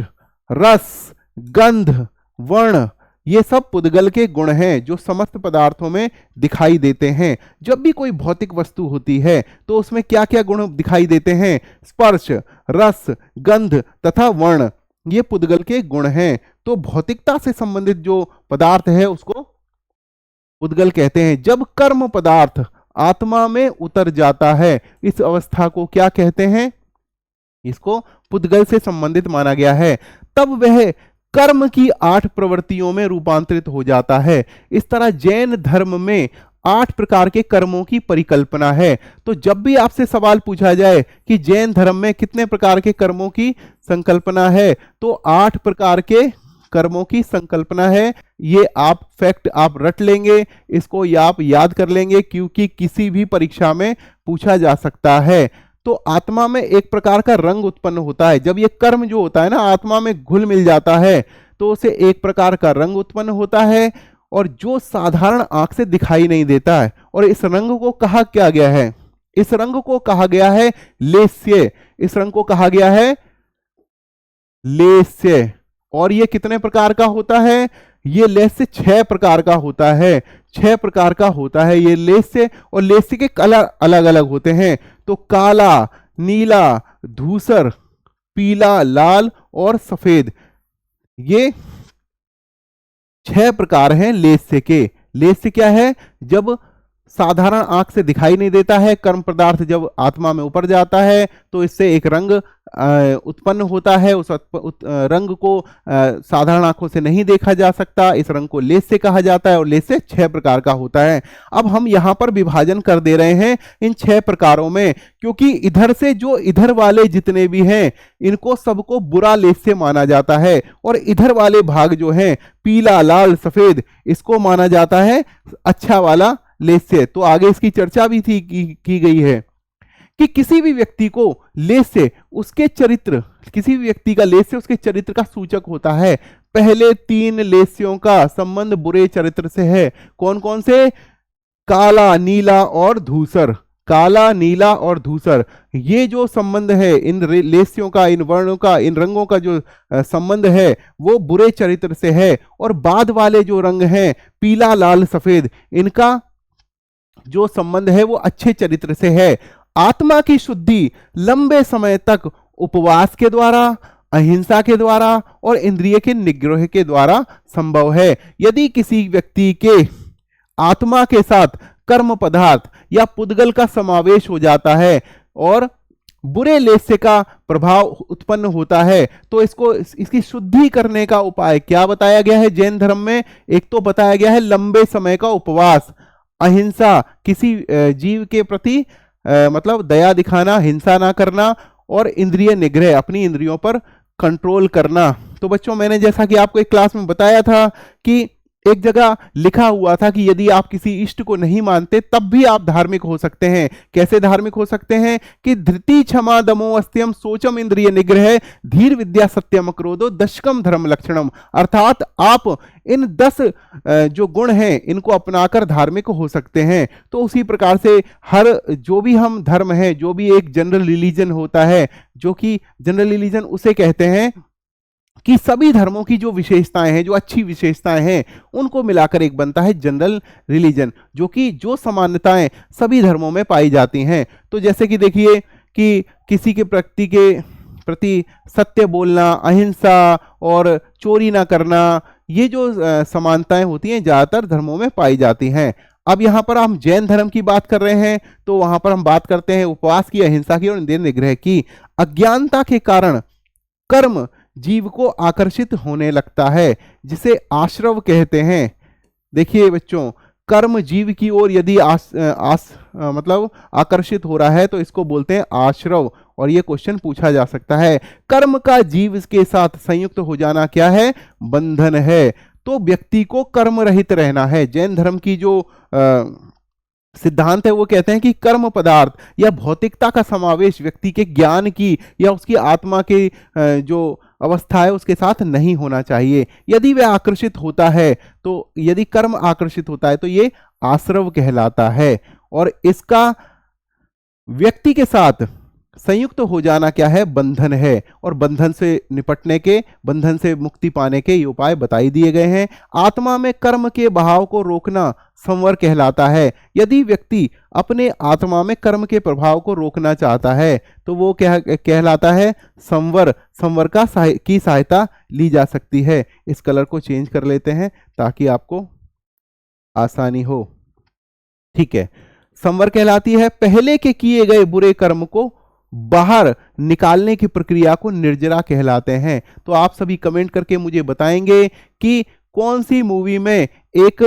रस, गंध, वर्ण, ये सब पुद्गल के गुण हैं जो समस्त पदार्थों में दिखाई देते हैं। जब भी कोई भौतिक वस्तु होती है तो उसमें क्या क्या गुण दिखाई देते हैं? स्पर्श, रस, गंध तथा वर्ण, ये पुद्गल के गुण हैं। तो भौतिकता से संबंधित जो पदार्थ है उसको पुद्गल कहते हैं। जब कर्म पदार्थ आत्मा में उतर जाता है, इस अवस्था को क्या कहते हैं? इसको पुद्गल से संबंधित माना गया है। तब वह कर्म की 8 प्रवृत्तियों में रूपांतरित हो जाता है। इस तरह जैन धर्म में 8 प्रकार के कर्मों की परिकल्पना है। तो जब भी आपसे सवाल पूछा जाए कि जैन धर्म में कितने प्रकार के कर्मों की संकल्पना है, तो 8 प्रकार के कर्मों की संकल्पना है। ये आप फैक्ट आप रट लेंगे, इसको आप याद कर लेंगे, क्योंकि किसी भी परीक्षा में पूछा जा सकता है। तो आत्मा में एक प्रकार का रंग उत्पन्न होता है। जब ये कर्म जो होता है ना आत्मा में घुल मिल जाता है तो उसे एक प्रकार का रंग उत्पन्न होता है, और जो साधारण आंख से दिखाई नहीं देता है। और इस रंग को कहा क्या गया है? इस रंग को कहा गया है लेस्य। इस रंग को कहा गया है लेस्य। और ये कितने प्रकार का होता है? ये लेस्य 6 प्रकार का होता है। 6 प्रकार का होता है ये लेस्य। और लेस्य के कलर अलग अलग होते हैं। तो काला, नीला, धूसर, पीला, लाल और सफेद, ये 6 प्रकार हैं लेस्य के। लेस्य क्या है? जब साधारण आंख से दिखाई नहीं देता है, कर्म पदार्थ जब आत्मा में ऊपर जाता है तो इससे एक रंग उत्पन्न होता है। उस रंग को साधारण आंखों से नहीं देखा जा सकता। इस रंग को लेस्य कहा जाता है, और लेस्य 6 प्रकार का होता है। अब हम यहां पर विभाजन कर दे रहे हैं इन 6 प्रकारों में, क्योंकि इधर से जो इधर वाले जितने भी हैं इनको सबको बुरा लेस्य माना जाता है, और इधर वाले भाग जो हैं पीला, लाल, सफेद, इसको माना जाता है अच्छा वाला लेस्य। तो आगे इसकी चर्चा भी थी की गई है कि किसी भी व्यक्ति को लेस्य उसके चरित्र, किसी भी व्यक्ति का लेस्य उसके चरित्र का सूचक होता है। पहले 3 लेस्यों का संबंध बुरे चरित्र से है। कौन कौन से? काला, नीला और धूसर। काला, नीला और धूसर, ये जो संबंध है इन लेस्यों का, इन वर्णों का, इन रंगों का जो संबंध है वो बुरे चरित्र से है। और बाद वाले जो रंग हैं पीला, लाल, सफेद, इनका जो संबंध है वो अच्छे चरित्र से है। आत्मा की शुद्धि लंबे समय तक उपवास के द्वारा, अहिंसा के द्वारा और इंद्रिय के निग्रह के द्वारा संभव है। यदि किसी व्यक्ति के आत्मा के साथ कर्म पदार्थ या पुद्गल का समावेश हो जाता है और बुरे लेस्य का प्रभाव उत्पन्न होता है, तो इसकी शुद्धि करने का उपाय क्या बताया गया है जैन धर्म में? एक तो बताया गया है लंबे समय का उपवास, अहिंसा, किसी जीव के प्रति मतलब दया दिखाना, हिंसा ना करना, और इंद्रिय निग्रह, अपनी इंद्रियों पर कंट्रोल करना। तो बच्चों, मैंने जैसा कि आपको एक क्लास में बताया था कि एक जगह लिखा हुआ था कि यदि आप किसी इष्ट को नहीं मानते तब भी आप धार्मिक हो सकते हैं। कैसे धार्मिक हो सकते हैं? कि धृति, क्षमा, दमो, अस्त्यम, सोचम, इंद्रिय निग्रह, धीर, विद्या, सत्यम, क्रोधो, दशकम धर्म लक्षणम। अर्थात आप इन 10 जो गुण हैं इनको अपनाकर धार्मिक हो सकते हैं। तो उसी प्रकार से हर जो भी हम धर्म है, जो भी एक जनरल रिलीजन होता है, जो कि जनरल रिलीजन उसे कहते हैं कि सभी धर्मों की जो विशेषताएं हैं, जो अच्छी विशेषताएं हैं, उनको मिलाकर एक बनता है जनरल रिलीजन, जो कि जो समानताएं सभी धर्मों में पाई जाती हैं। तो जैसे कि देखिए कि किसी के प्रति सत्य बोलना, अहिंसा और चोरी ना करना, ये जो समानताएं होती हैं ज़्यादातर धर्मों में पाई जाती हैं। अब यहाँ पर हम जैन धर्म की बात कर रहे हैं, तो वहाँ पर हम बात करते हैं उपवास की, अहिंसा की और इंद्रिय निग्रह की। अज्ञानता के कारण कर्म जीव को आकर्षित होने लगता है, जिसे आश्रव कहते हैं। देखिए बच्चों, कर्म जीव की ओर यदि मतलब आकर्षित हो रहा है तो इसको बोलते हैं आश्रव। और ये क्वेश्चन पूछा जा सकता है, कर्म का जीव के साथ संयुक्त हो जाना क्या है? बंधन है। तो व्यक्ति को कर्म रहित रहना है। जैन धर्म की जो सिद्धांत है वो कहते हैं कि कर्म पदार्थ या भौतिकता का समावेश व्यक्ति के ज्ञान की या उसकी आत्मा के जो अवस्था है उसके साथ नहीं होना चाहिए। यदि वह आकर्षित होता है, तो यदि कर्म आकर्षित होता है तो ये आश्रव कहलाता है। और इसका व्यक्ति के साथ संयुक्त हो जाना क्या है? बंधन है। और बंधन से निपटने के, बंधन से मुक्ति पाने के ये उपाय बताई दिए गए हैं। आत्मा में कर्म के बहाव को रोकना संवर कहलाता है। यदि व्यक्ति अपने आत्मा में कर्म के प्रभाव को रोकना चाहता है तो वो क्या कहलाता है? संवर। संवर की सहायता ली जा सकती है। इस कलर को चेंज कर लेते हैं ताकि आपको आसानी हो। ठीक है, संवर कहलाती है पहले के किए गए बुरे कर्म को बाहर निकालने की प्रक्रिया को निर्जरा कहलाते हैं। तो आप सभी कमेंट करके मुझे बताएंगे कि कौन सी मूवी में एक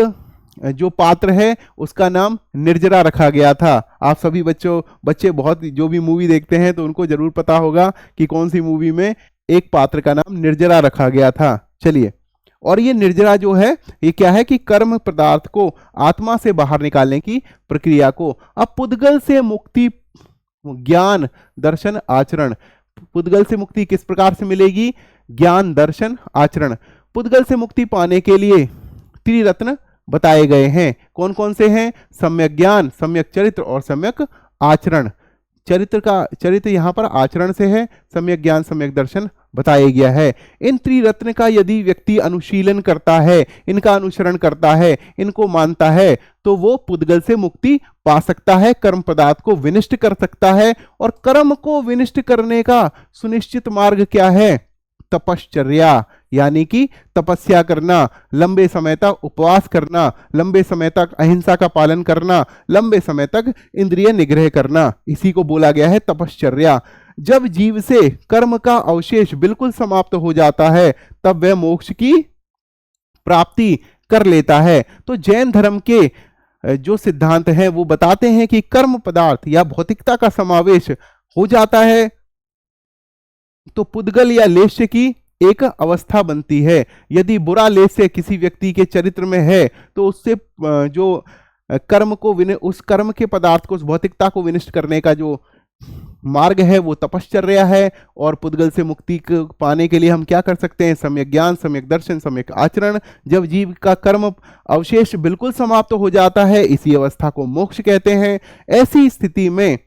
जो पात्र है उसका नाम निर्जरा रखा गया था। आप सभी बच्चे बहुत जो भी मूवी देखते हैं तो उनको जरूर पता होगा कि कौन सी मूवी में एक पात्र का नाम निर्जरा रखा गया था। चलिए, और ये निर्जरा जो है ये क्या है कि कर्म पदार्थ को आत्मा से बाहर निकालने की प्रक्रिया को। अब पुद्गल से मुक्ति ज्ञान दर्शन आचरण। पुद्गल से मुक्ति किस प्रकार से मिलेगी? ज्ञान दर्शन आचरण। पुद्गल से मुक्ति पाने के लिए त्रिरत्न बताए गए हैं। कौन कौन से हैं? सम्यक ज्ञान, सम्यक चरित्र और सम्यक आचरण। चरित्र यहां पर आचरण से है, सम्यक ज्ञान सम्यक दर्शन बताया गया है। इन त्रिरत्न का यदि व्यक्ति अनुशीलन करता है, इनका अनुसरण करता है, इनको मानता है तो वो पुद्गल से मुक्ति पा सकता है, कर्म पदार्थ को विनिष्ट कर सकता है। और कर्म को विनिष्ट करने का सुनिश्चित मार्ग क्या है? तपश्चर्या, यानी कि तपस्या करना, लंबे समय तक उपवास करना, लंबे समय तक अहिंसा का पालन करना, लंबे समय तक इंद्रिय निग्रह करना, इसी को बोला गया है तपश्चर्या। जब जीव से कर्म का अवशेष बिल्कुल समाप्त हो जाता है तब वह मोक्ष की प्राप्ति कर लेता है। तो जैन धर्म के जो सिद्धांत हैं वो बताते हैं कि कर्म पदार्थ या भौतिकता का समावेश हो जाता है तो पुद्गल या लेश्य की एक अवस्था बनती है। यदि बुरा लेश्य किसी व्यक्ति के चरित्र में है तो उससे जो कर्म को उस कर्म के पदार्थ को, उस भौतिकता को विनिष्ट करने का जो मार्ग है वो तपश्चर्या है। और पुद्गल से मुक्ति पाने के लिए हम क्या कर सकते हैं? सम्यक ज्ञान, सम्यक दर्शन, सम्यक आचरण। जब जीव का कर्म अवशेष बिल्कुल समाप्त हो जाता है इसी अवस्था को मोक्ष कहते हैं। ऐसी स्थिति में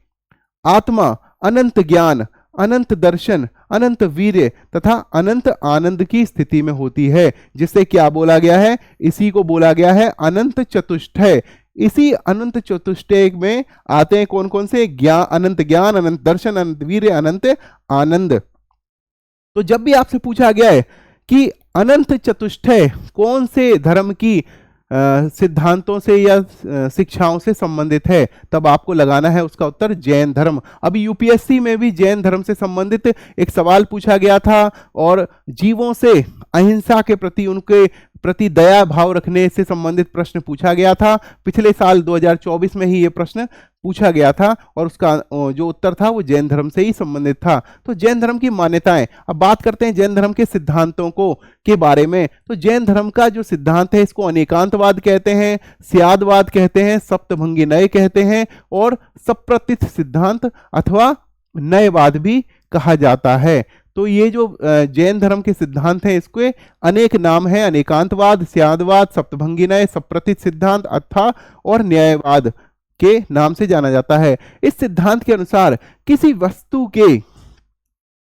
आत्मा अनंत ज्ञान, अनंत दर्शन, अनंत वीर्य तथा अनंत आनंद की स्थिति में होती है, जिसे क्या बोला गया है? इसी को बोला गया है अनंत चतुष्टय। इसी अनंत चतुष्टय में आते हैं कौन कौन से? अनंत ज्ञान, अनंत दर्शन, अनंत वीर्य, अनंत आनंद। तो जब भी आपसे पूछा गया है कि अनंत चतुष्टय कौन से धर्म की सिद्धांतों से या शिक्षाओं से संबंधित है, तब आपको लगाना है उसका उत्तर जैन धर्म। अभी यूपीएससी में भी जैन धर्म से संबंधित एक सवाल पूछा गया था और जीवों से अहिंसा के प्रति, उनके प्रति दया भाव रखने से संबंधित प्रश्न पूछा गया था। पिछले साल 2024 में ही ये प्रश्न पूछा गया था और उसका जो उत्तर था वो जैन धर्म से ही संबंधित था। तो जैन धर्म की मान्यताएं, अब बात करते हैं जैन धर्म के सिद्धांतों को के बारे में। तो जैन धर्म का जो सिद्धांत है इसको अनेकांतवाद कहते हैं, स्यादवाद कहते हैं, सप्तभंगी नय कहते हैं और सप्रतिथ सिद्धांत अथवा नयवाद भी कहा जाता है। तो ये जो जैन धर्म के सिद्धांत हैं इसके अनेक नाम हैं, अनेकांतवाद, स्यादवाद, सप्तभंगी नय, सप्रतिथ सिद्धांत अथा और न्यायवाद के नाम से जाना जाता है। इस सिद्धांत के अनुसार किसी वस्तु के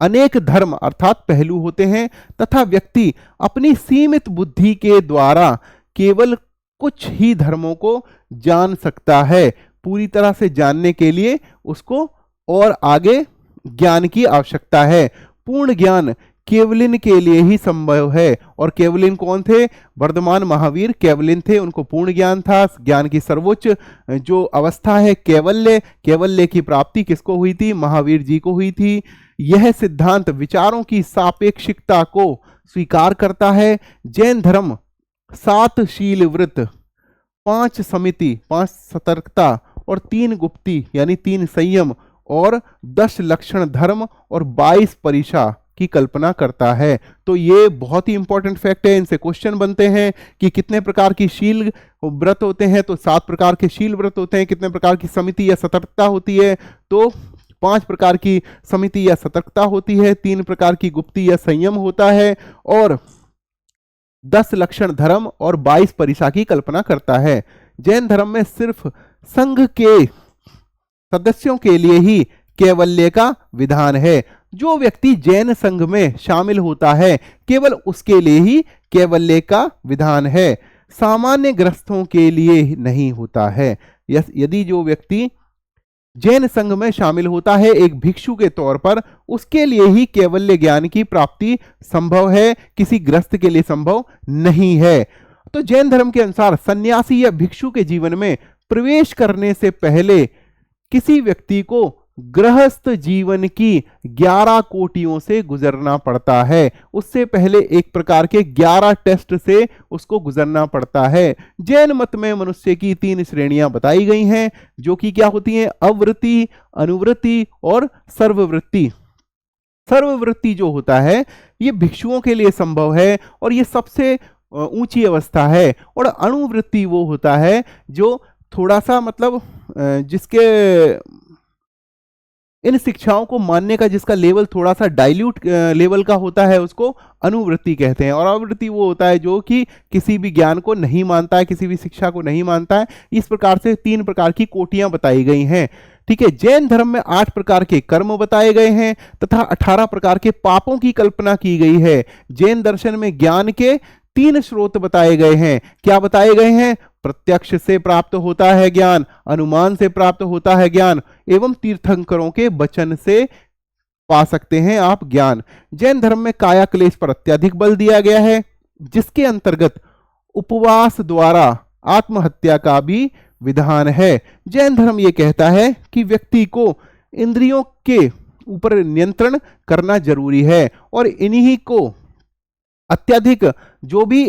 अनेक धर्म अर्थात पहलू होते हैं तथा व्यक्ति अपनी सीमित बुद्धि के द्वारा केवल कुछ ही धर्मों को जान सकता है। पूरी तरह से जानने के लिए उसको और आगे ज्ञान की आवश्यकता है। पूर्ण ज्ञान केवलिन के लिए ही संभव है। और केवलिन कौन थे? वर्धमान महावीर केवलिन थे, उनको पूर्ण ज्ञान था। ज्ञान की सर्वोच्च जो अवस्था है कैवल्य, कैवल्य की प्राप्ति किसको हुई थी? महावीर जी को हुई थी। यह सिद्धांत विचारों की सापेक्षिकता को स्वीकार करता है। जैन धर्म 7 शील व्रत, 5 समिति, 5 सतर्कता और 3 गुप्ती यानी 3 संयम और 10 लक्षण धर्म और 22 परिशा की कल्पना करता है। तो ये बहुत ही इंपॉर्टेंट फैक्ट है। इनसे क्वेश्चन बनते हैं कि कितने प्रकार की शील व्रत होते हैं, तो 7 प्रकार के शील व्रत होते हैं। कितने प्रकार की समिति या सतर्कता होती है, तो 5 प्रकार की समिति या सतर्कता होती है। 3 प्रकार की गुप्ती या संयम होता है और 10 लक्षण धर्म और 22 परिशा की कल्पना करता है। जैन धर्म में सिर्फ संघ के सदस्यों के लिए ही कैवल्य का विधान है। जो व्यक्ति जैन संघ में शामिल होता है केवल उसके लिए ही कैवल्य का विधान है, सामान्य ग्रस्तों के लिए नहीं होता है। यदि जो व्यक्ति जैन संघ में शामिल होता है एक भिक्षु के तौर पर, उसके लिए ही कैवल्य ज्ञान की प्राप्ति संभव है, किसी ग्रस्त के लिए संभव नहीं है। तो जैन धर्म के अनुसार सन्यासी या भिक्षु के जीवन में प्रवेश करने से पहले किसी व्यक्ति को गृहस्थ जीवन की 11 कोटियों से गुजरना पड़ता है। उससे पहले एक प्रकार के 11 टेस्ट से उसको गुजरना पड़ता है। जैन मत में मनुष्य की 3 श्रेणियां बताई गई हैं, जो कि क्या होती हैं? अवृत्ति, अनुवृत्ति और सर्ववृत्ति। सर्ववृत्ति जो होता है ये भिक्षुओं के लिए संभव है और ये सबसे ऊंची अवस्था है। और अनुवृत्ति वो होता है जो थोड़ा सा मतलब जिसके इन शिक्षाओं को मानने का जिसका लेवल थोड़ा सा डाइल्यूट लेवल का होता है, उसको अनुवृत्ति कहते हैं। और अवृत्ति वो होता है जो कि किसी भी ज्ञान को नहीं मानता है, किसी भी शिक्षा को नहीं मानता है। इस प्रकार से 3 प्रकार की कोटियां बताई गई हैं। ठीक है, जैन धर्म में 8 प्रकार के कर्म बताए गए हैं तथा 18 प्रकार के पापों की कल्पना की गई है। जैन दर्शन में ज्ञान के 3 स्रोत बताए गए हैं। क्या बताए गए हैं? प्रत्यक्ष से प्राप्त होता है ज्ञान, अनुमान से प्राप्त होता है ज्ञान एवं तीर्थंकरों के वचन से पा सकते हैं आप ज्ञान। जैन धर्म में काया क्लेश पर अत्यधिक बल दिया गया है, जिसके अंतर्गत उपवास द्वारा आत्महत्या का भी विधान है। जैन धर्म यह कहता है कि व्यक्ति को इंद्रियों के ऊपर नियंत्रण करना जरूरी है और इन्हीं को अत्यधिक जो भी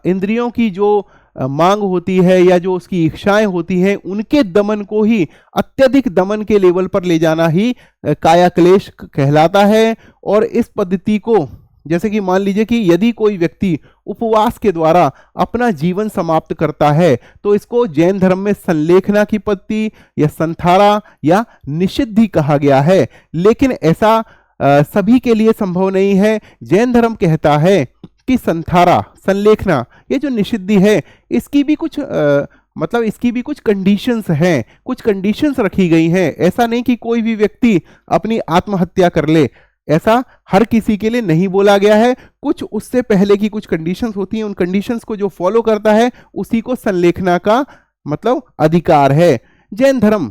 इंद्रियों की जो मांग होती है या जो उसकी इच्छाएं होती हैं उनके दमन को ही अत्यधिक दमन के लेवल पर ले जाना ही काया क्लेश कहलाता है। और इस पद्धति को जैसे कि मान लीजिए कि यदि कोई व्यक्ति उपवास के द्वारा अपना जीवन समाप्त करता है तो इसको जैन धर्म में संलेखना की पद्धति या संथारा या निषिद्धि कहा गया है। लेकिन ऐसा सभी के लिए संभव नहीं है। जैन धर्म कहता है कि संथारा, संलेखना, ये जो निषिद्धि है इसकी भी कुछ मतलब इसकी भी कुछ कंडीशंस हैं, कुछ कंडीशंस रखी गई हैं। ऐसा नहीं कि कोई भी व्यक्ति अपनी आत्महत्या कर ले, ऐसा हर किसी के लिए नहीं बोला गया है। कुछ उससे पहले की कुछ कंडीशंस होती हैं, उन कंडीशंस को जो फॉलो करता है उसी को संलेखना का मतलब अधिकार है। जैन धर्म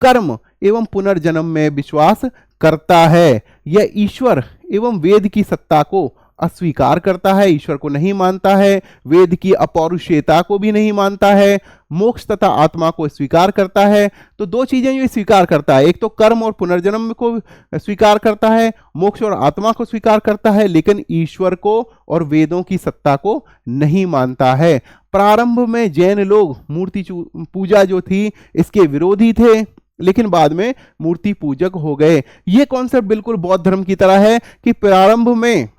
कर्म एवं पुनर्जन्म में विश्वास करता है। यह ईश्वर एवं वेद की सत्ता को अस्वीकार करता है, ईश्वर को नहीं मानता है, वेद की अपौरुषेयता को भी नहीं मानता है, मोक्ष तथा आत्मा को स्वीकार करता है। तो 2 चीजें जो स्वीकार करता है, एक तो कर्म और पुनर्जन्म को स्वीकार करता है, मोक्ष और आत्मा को स्वीकार करता है, लेकिन ईश्वर को और वेदों की सत्ता को नहीं मानता है। प्रारंभ में जैन लोग मूर्ति पूजा जो थी इसके विरोधी थे, लेकिन बाद में मूर्ति पूजक हो गए। यह कॉन्सेप्ट बिल्कुल बौद्ध धर्म की तरह है कि प्रारंभ में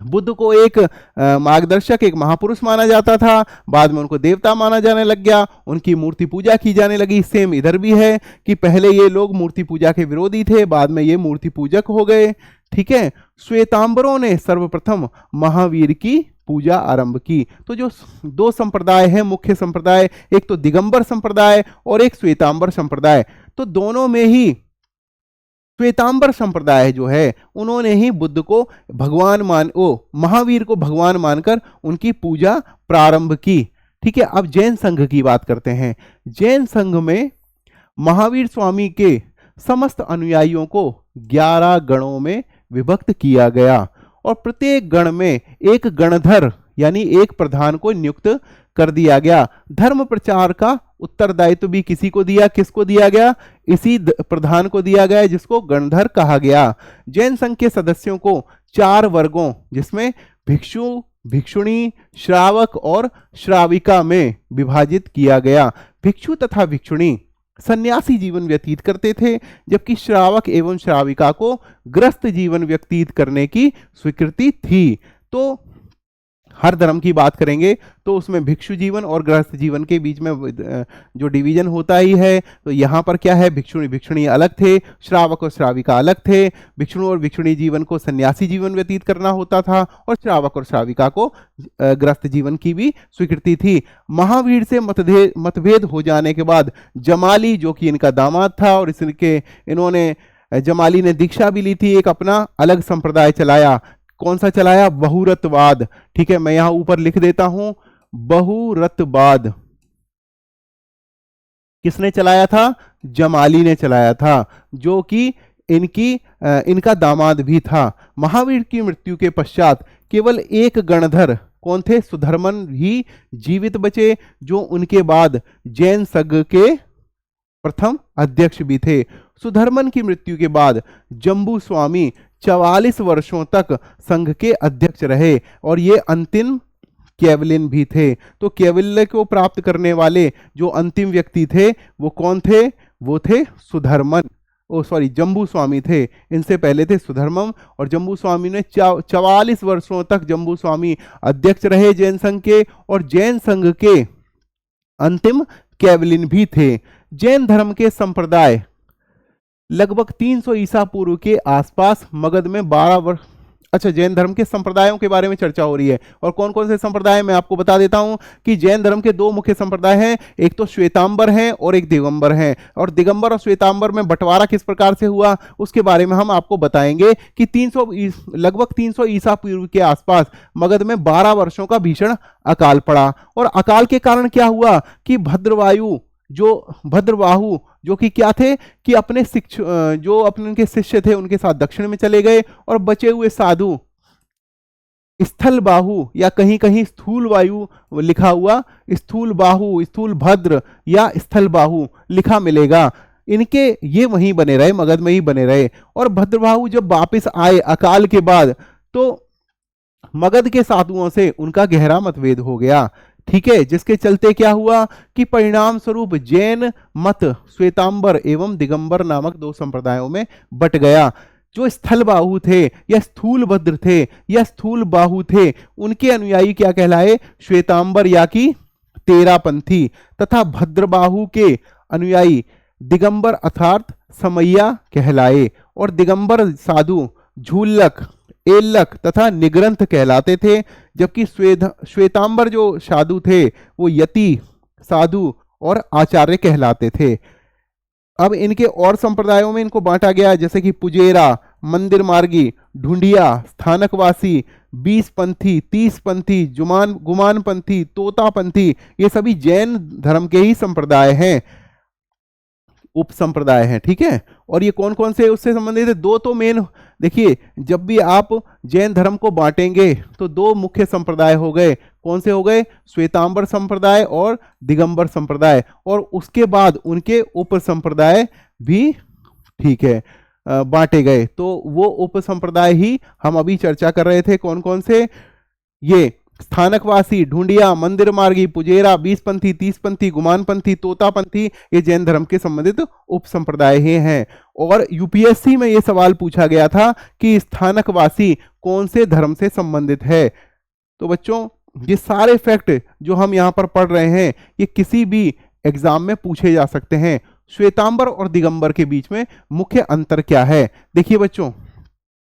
बुद्ध को एक मार्गदर्शक, एक महापुरुष माना जाता था, बाद में उनको देवता माना जाने लग गया, उनकी मूर्ति पूजा की जाने लगी। सेम इधर भी है कि पहले ये लोग मूर्ति पूजा के विरोधी थे, बाद में ये मूर्ति पूजक हो गए। ठीक है, श्वेतांबरों ने सर्वप्रथम महावीर की पूजा आरंभ की। तो जो 2 संप्रदाय हैं, मुख्य संप्रदाय, एक तो दिगंबर संप्रदाय और एक श्वेतांबर संप्रदाय, तो दोनों में ही श्वेतांबर संप्रदाय जो है उन्होंने ही बुद्ध को भगवान महावीर को भगवान मानकर उनकी पूजा प्रारंभ की। ठीक है, अब जैन संघ की बात करते हैं। जैन संघ में महावीर स्वामी के समस्त अनुयायियों को 11 गणों में विभक्त किया गया और प्रत्येक गण में एक गणधर यानी एक प्रधान को नियुक्त कर दिया गया। धर्म प्रचार का उत्तरदायित्व भी किसी को दिया, किसको दिया गया? इसी प्रधान को दिया गया जिसको गणधर कहा गया। जैन संघ के सदस्यों को 4 वर्गों जिसमें भिक्षु, भिक्षुणी, श्रावक और श्राविका में विभाजित किया गया। भिक्षु तथा भिक्षुणी सन्यासी जीवन व्यतीत करते थे, जबकि श्रावक एवं श्राविका को गृहस्थ जीवन व्यतीत करने की स्वीकृति थी। तो हर धर्म की बात करेंगे तो उसमें भिक्षु जीवन और गृहस्थ जीवन के बीच में जो डिवीजन होता ही है। तो यहाँ पर क्या है, भिक्षुणी भिक्षुणी अलग थे, श्रावक और श्राविका अलग थे। भिक्षुणी और भिक्षुणी जीवन को सन्यासी जीवन व्यतीत करना होता था और श्रावक और श्राविका को गृहस्थ जीवन की भी स्वीकृति थी। महावीर से मतभेद हो जाने के बाद जमाली, जो कि इनका दामाद था और इन्होंने जमाली ने दीक्षा भी ली थी, एक अपना अलग संप्रदाय चलाया। कौन सा चलाया? बहुरतवाद। ठीक है, मैं यहां ऊपर लिख देता हूं, बहुरतवाद किसने चलाया था? जमाली ने चलाया था, जो कि इनका दामाद भी था। महावीर की मृत्यु के पश्चात केवल एक गणधर, कौन थे? सुधर्मन ही जीवित बचे, जो उनके बाद जैन संघ के प्रथम अध्यक्ष भी थे। सुधर्मन की मृत्यु के बाद जम्बू स्वामी 44 वर्षों तक संघ के अध्यक्ष रहे और ये अंतिम कैवलिन भी थे। तो कैवल्य को प्राप्त करने वाले जो अंतिम व्यक्ति थे वो कौन थे? वो थे सुधर्मन, जम्बू स्वामी थे। इनसे पहले थे सुधर्मम और जम्बू स्वामी ने 44 वर्षों तक जम्बू स्वामी अध्यक्ष रहे जैन संघ के और जैन संघ के अंतिम कैवलिन भी थे। जैन धर्म के संप्रदाय लगभग 300 ईसा पूर्व के आसपास मगध में 12 वर्ष। अच्छा, जैन धर्म के संप्रदायों के बारे में चर्चा हो रही है और कौन कौन से संप्रदाय मैं आपको बता देता हूं कि जैन धर्म के दो मुख्य संप्रदाय हैं, एक तो श्वेतांबर हैं और एक दिगंबर हैं। और दिगंबर और श्वेतांबर में बंटवारा किस प्रकार से हुआ उसके बारे में हम आपको बताएंगे कि लगभग 300 ईसा पूर्व के आसपास मगध में 12 वर्षों का भीषण अकाल पड़ा। और अकाल के कारण क्या हुआ कि भद्रबाहु जो कि क्या थे कि अपने उनके शिष्य थे उनके साथ दक्षिण में चले गए और बचे हुए साधु स्थल बाहु या कहीं कहीं स्थूल वायु लिखा हुआ, स्थूल बाहु, स्थूल भद्र या स्थल बाहु लिखा मिलेगा, इनके ये वहीं बने रहे, मगध में ही बने रहे। और भद्रबाहु जब वापस आए अकाल के बाद तो मगध के साधुओं से उनका गहरा मतभेद हो गया। ठीक है, जिसके चलते क्या हुआ कि परिणाम स्वरूप जैन मत श्वेतांबर एवं दिगंबर नामक दो संप्रदायों में बट गया। जो स्थल बाहु थे या स्थूल भद्र थे या स्थूल बाहु थे उनके अनुयायी क्या कहलाए? श्वेतांबर या कि तेरापंथी, तथा भद्रबाहु के अनुयायी दिगंबर अर्थात समैया कहलाए। और दिगंबर साधु झूलक, एलक तथा निग्रंथ कहलाते थे, जबकि श्वेतांबर जो साधु थे वो यति, साधु और आचार्य कहलाते थे। अब इनके और संप्रदायों में इनको बांटा गया, जैसे कि पुजेरा, मंदिर मार्गी, ढूंढिया, स्थानकवासी, 20 पंथी, 30 पंथी, गुमान पंथी, तोता पंथी, ये सभी जैन धर्म के ही संप्रदाय हैं, उप संप्रदाय हैं। ठीक है, और ये कौन कौन से उससे संबंधित है? दो तो मेन, देखिए जब भी आप जैन धर्म को बांटेंगे तो दो मुख्य संप्रदाय हो गए। कौन से हो गए? श्वेतांबर संप्रदाय और दिगंबर संप्रदाय, और उसके बाद उनके उप संप्रदाय भी, ठीक है, बांटे गए। तो वो उप संप्रदाय ही हम अभी चर्चा कर रहे थे। कौन कौन से? ये स्थानकवासी, ढूंढिया, मंदिर मार्गी, पुजेरा, 20 पंथी, 30 पंथी, गुमान पंथी, तोता पंथी, ये जैन धर्म के संबंधित उप संप्रदाय ही हैं। और यूपीएससी में ये सवाल पूछा गया था कि स्थानकवासी कौन से धर्म से संबंधित है। तो बच्चों ये सारे फैक्ट जो हम यहाँ पर पढ़ रहे हैं ये किसी भी एग्जाम में पूछे जा सकते हैं। श्वेतांबर और दिगंबर के बीच में मुख्य अंतर क्या है? देखिए बच्चों,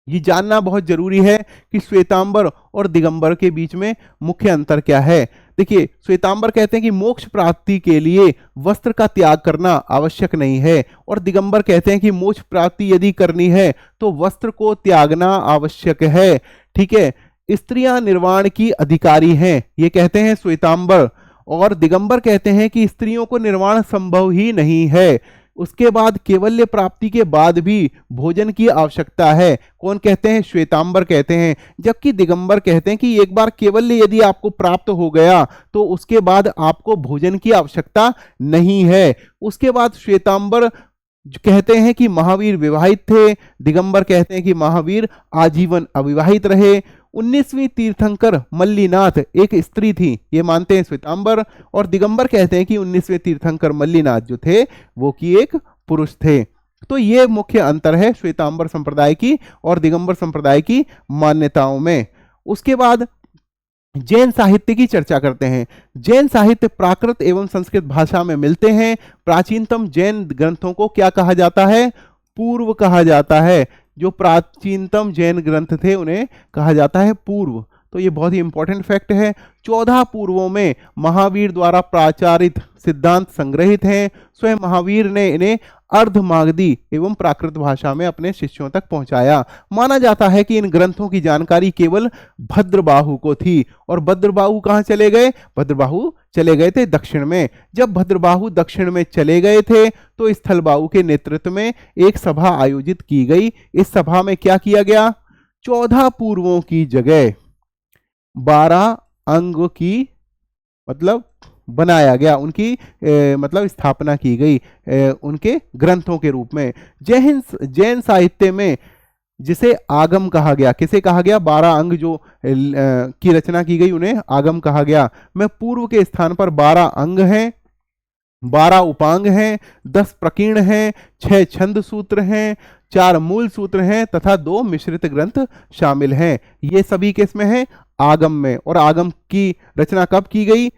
ये जानना बहुत जरूरी है कि श्वेतांबर और दिगंबर के बीच में मुख्य अंतर क्या है। देखिए, श्वेतांबर कहते हैं कि मोक्ष प्राप्ति के लिए वस्त्र का त्याग करना आवश्यक नहीं है, और दिगंबर कहते हैं कि मोक्ष प्राप्ति यदि करनी है तो वस्त्र को त्यागना आवश्यक है। ठीक है, स्त्रियां निर्वाण की अधिकारी हैं, ये कहते हैं श्वेतांबर, और दिगंबर कहते हैं कि स्त्रियों को निर्वाण संभव ही नहीं है, उसके बाद केवल्य प्राप्ति के बाद भी भोजन की आवश्यकता है। कौन कहते हैं? श्वेतांबर कहते हैं। जबकि दिगंबर कहते हैं कि एक बार केवल्य यदि आपको प्राप्त हो गया तो उसके बाद आपको भोजन की आवश्यकता नहीं है। उसके बाद श्वेतांबर कहते हैं कि महावीर विवाहित थे, दिगंबर कहते हैं कि महावीर आजीवन अविवाहित रहे। 19वीं तीर्थंकर मल्लीनाथ एक स्त्री थी, ये मानते हैं श्वेतांबर, और दिगंबर कहते हैं कि 19वें तीर्थंकर मल्लीनाथ जो थे वो कि एक पुरुष थे। तो ये मुख्य अंतर है श्वेतांबर संप्रदाय की और दिगंबर संप्रदाय की मान्यताओं में। उसके बाद जैन साहित्य की चर्चा करते हैं। जैन साहित्य प्राकृत एवं संस्कृत भाषा में मिलते हैं। प्राचीनतम जैन ग्रंथों को क्या कहा जाता है? पूर्व कहा जाता है। जो प्राचीनतम जैन ग्रंथ थे उन्हें कहा जाता है पूर्व। तो ये बहुत ही इंपॉर्टेंट फैक्ट है। 14 पूर्वों में महावीर द्वारा प्राचारित सिद्धांत संग्रहित हैं। स्वयं महावीर ने इन्हें अर्धमागधी एवं प्राकृत भाषा में अपने शिष्यों तक पहुंचाया। माना जाता है कि इन ग्रंथों की जानकारी केवल भद्रबाहु को थी। और भद्रबाहु कहाँ चले गए? भद्रबाहु चले गए थे दक्षिण में। जब भद्रबाहु दक्षिण में चले गए थे तो स्थलबाहु के नेतृत्व में एक सभा आयोजित की गई। इस सभा में क्या किया गया? 14 पूर्वों की जगह 12 अंग की मतलब बनाया गया, उनकी मतलब स्थापना की गई उनके ग्रंथों के रूप में। जैन साहित्य में जिसे आगम कहा गया, किसे कहा गया? 12 अंग जो की रचना की गई उन्हें आगम कहा गया। में पूर्व के स्थान पर 12 अंग हैं, 12 उपांग हैं, 10 प्रकीर्ण हैं, 6 छंद सूत्र हैं, 4 मूल सूत्र हैं तथा 2 मिश्रित ग्रंथ शामिल हैं। ये सभी किसमें हैं? आगम में। और आगम की रचना कब की गई?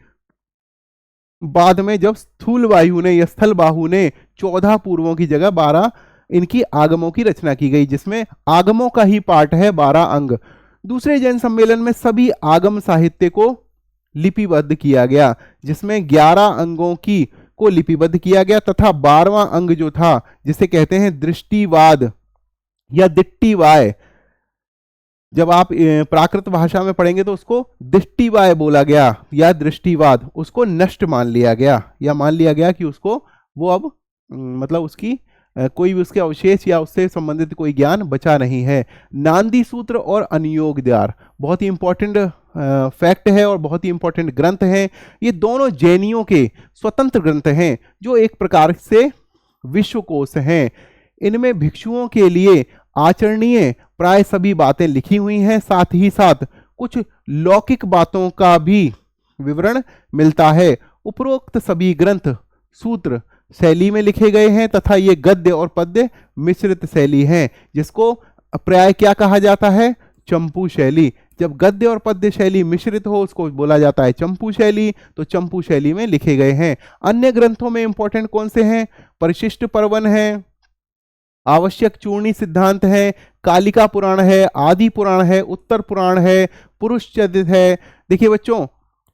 बाद में, जब स्थूल वायु ने या स्थल बाहु ने 14 पूर्वों की जगह 12 इनकी आगमों की रचना की गई, जिसमें आगमों का ही पार्ट है 12 अंग। दूसरे जैन सम्मेलन में सभी आगम साहित्य को लिपिबद्ध किया गया, जिसमें 11 अंगों की को लिपिबद्ध किया गया तथा 12वां अंग जो था जिसे कहते हैं दृष्टिवाद या दिट्टिवाय, जब आप प्राकृत भाषा में पढ़ेंगे तो उसको दृष्टिवाय बोला गया या दृष्टिवाद, उसको नष्ट मान लिया गया या मान लिया गया कि उसको वो अब मतलब उसकी कोई भी उसके अवशेष या उससे संबंधित कोई ज्ञान बचा नहीं है। नांदी सूत्र और अनुयोग द्वार बहुत ही इंपॉर्टेंट फैक्ट है और बहुत ही इंपॉर्टेंट ग्रंथ हैं। ये दोनों जैनियों के स्वतंत्र ग्रंथ हैं जो एक प्रकार से विश्वकोश हैं। इनमें भिक्षुओं के लिए आचरणीय प्राय सभी बातें लिखी हुई हैं, साथ ही साथ कुछ लौकिक बातों का भी विवरण मिलता है। उपरोक्त सभी ग्रंथ सूत्र शैली में लिखे गए हैं तथा ये गद्य और पद्य मिश्रित शैली हैं, जिसको प्राय क्या कहा जाता है? चंपू शैली। जब गद्य और पद्य शैली मिश्रित हो उसको बोला जाता है चंपू शैली। तो चंपू शैली में लिखे गए हैं। अन्य ग्रंथों में इंपॉर्टेंट कौन से हैं? परिशिष्ट पर्वन है, आवश्यक चूर्णी सिद्धांत है, कालिका पुराण है, आदि पुराण है, उत्तर पुराण है, पुरुष चरित है। देखिए बच्चों,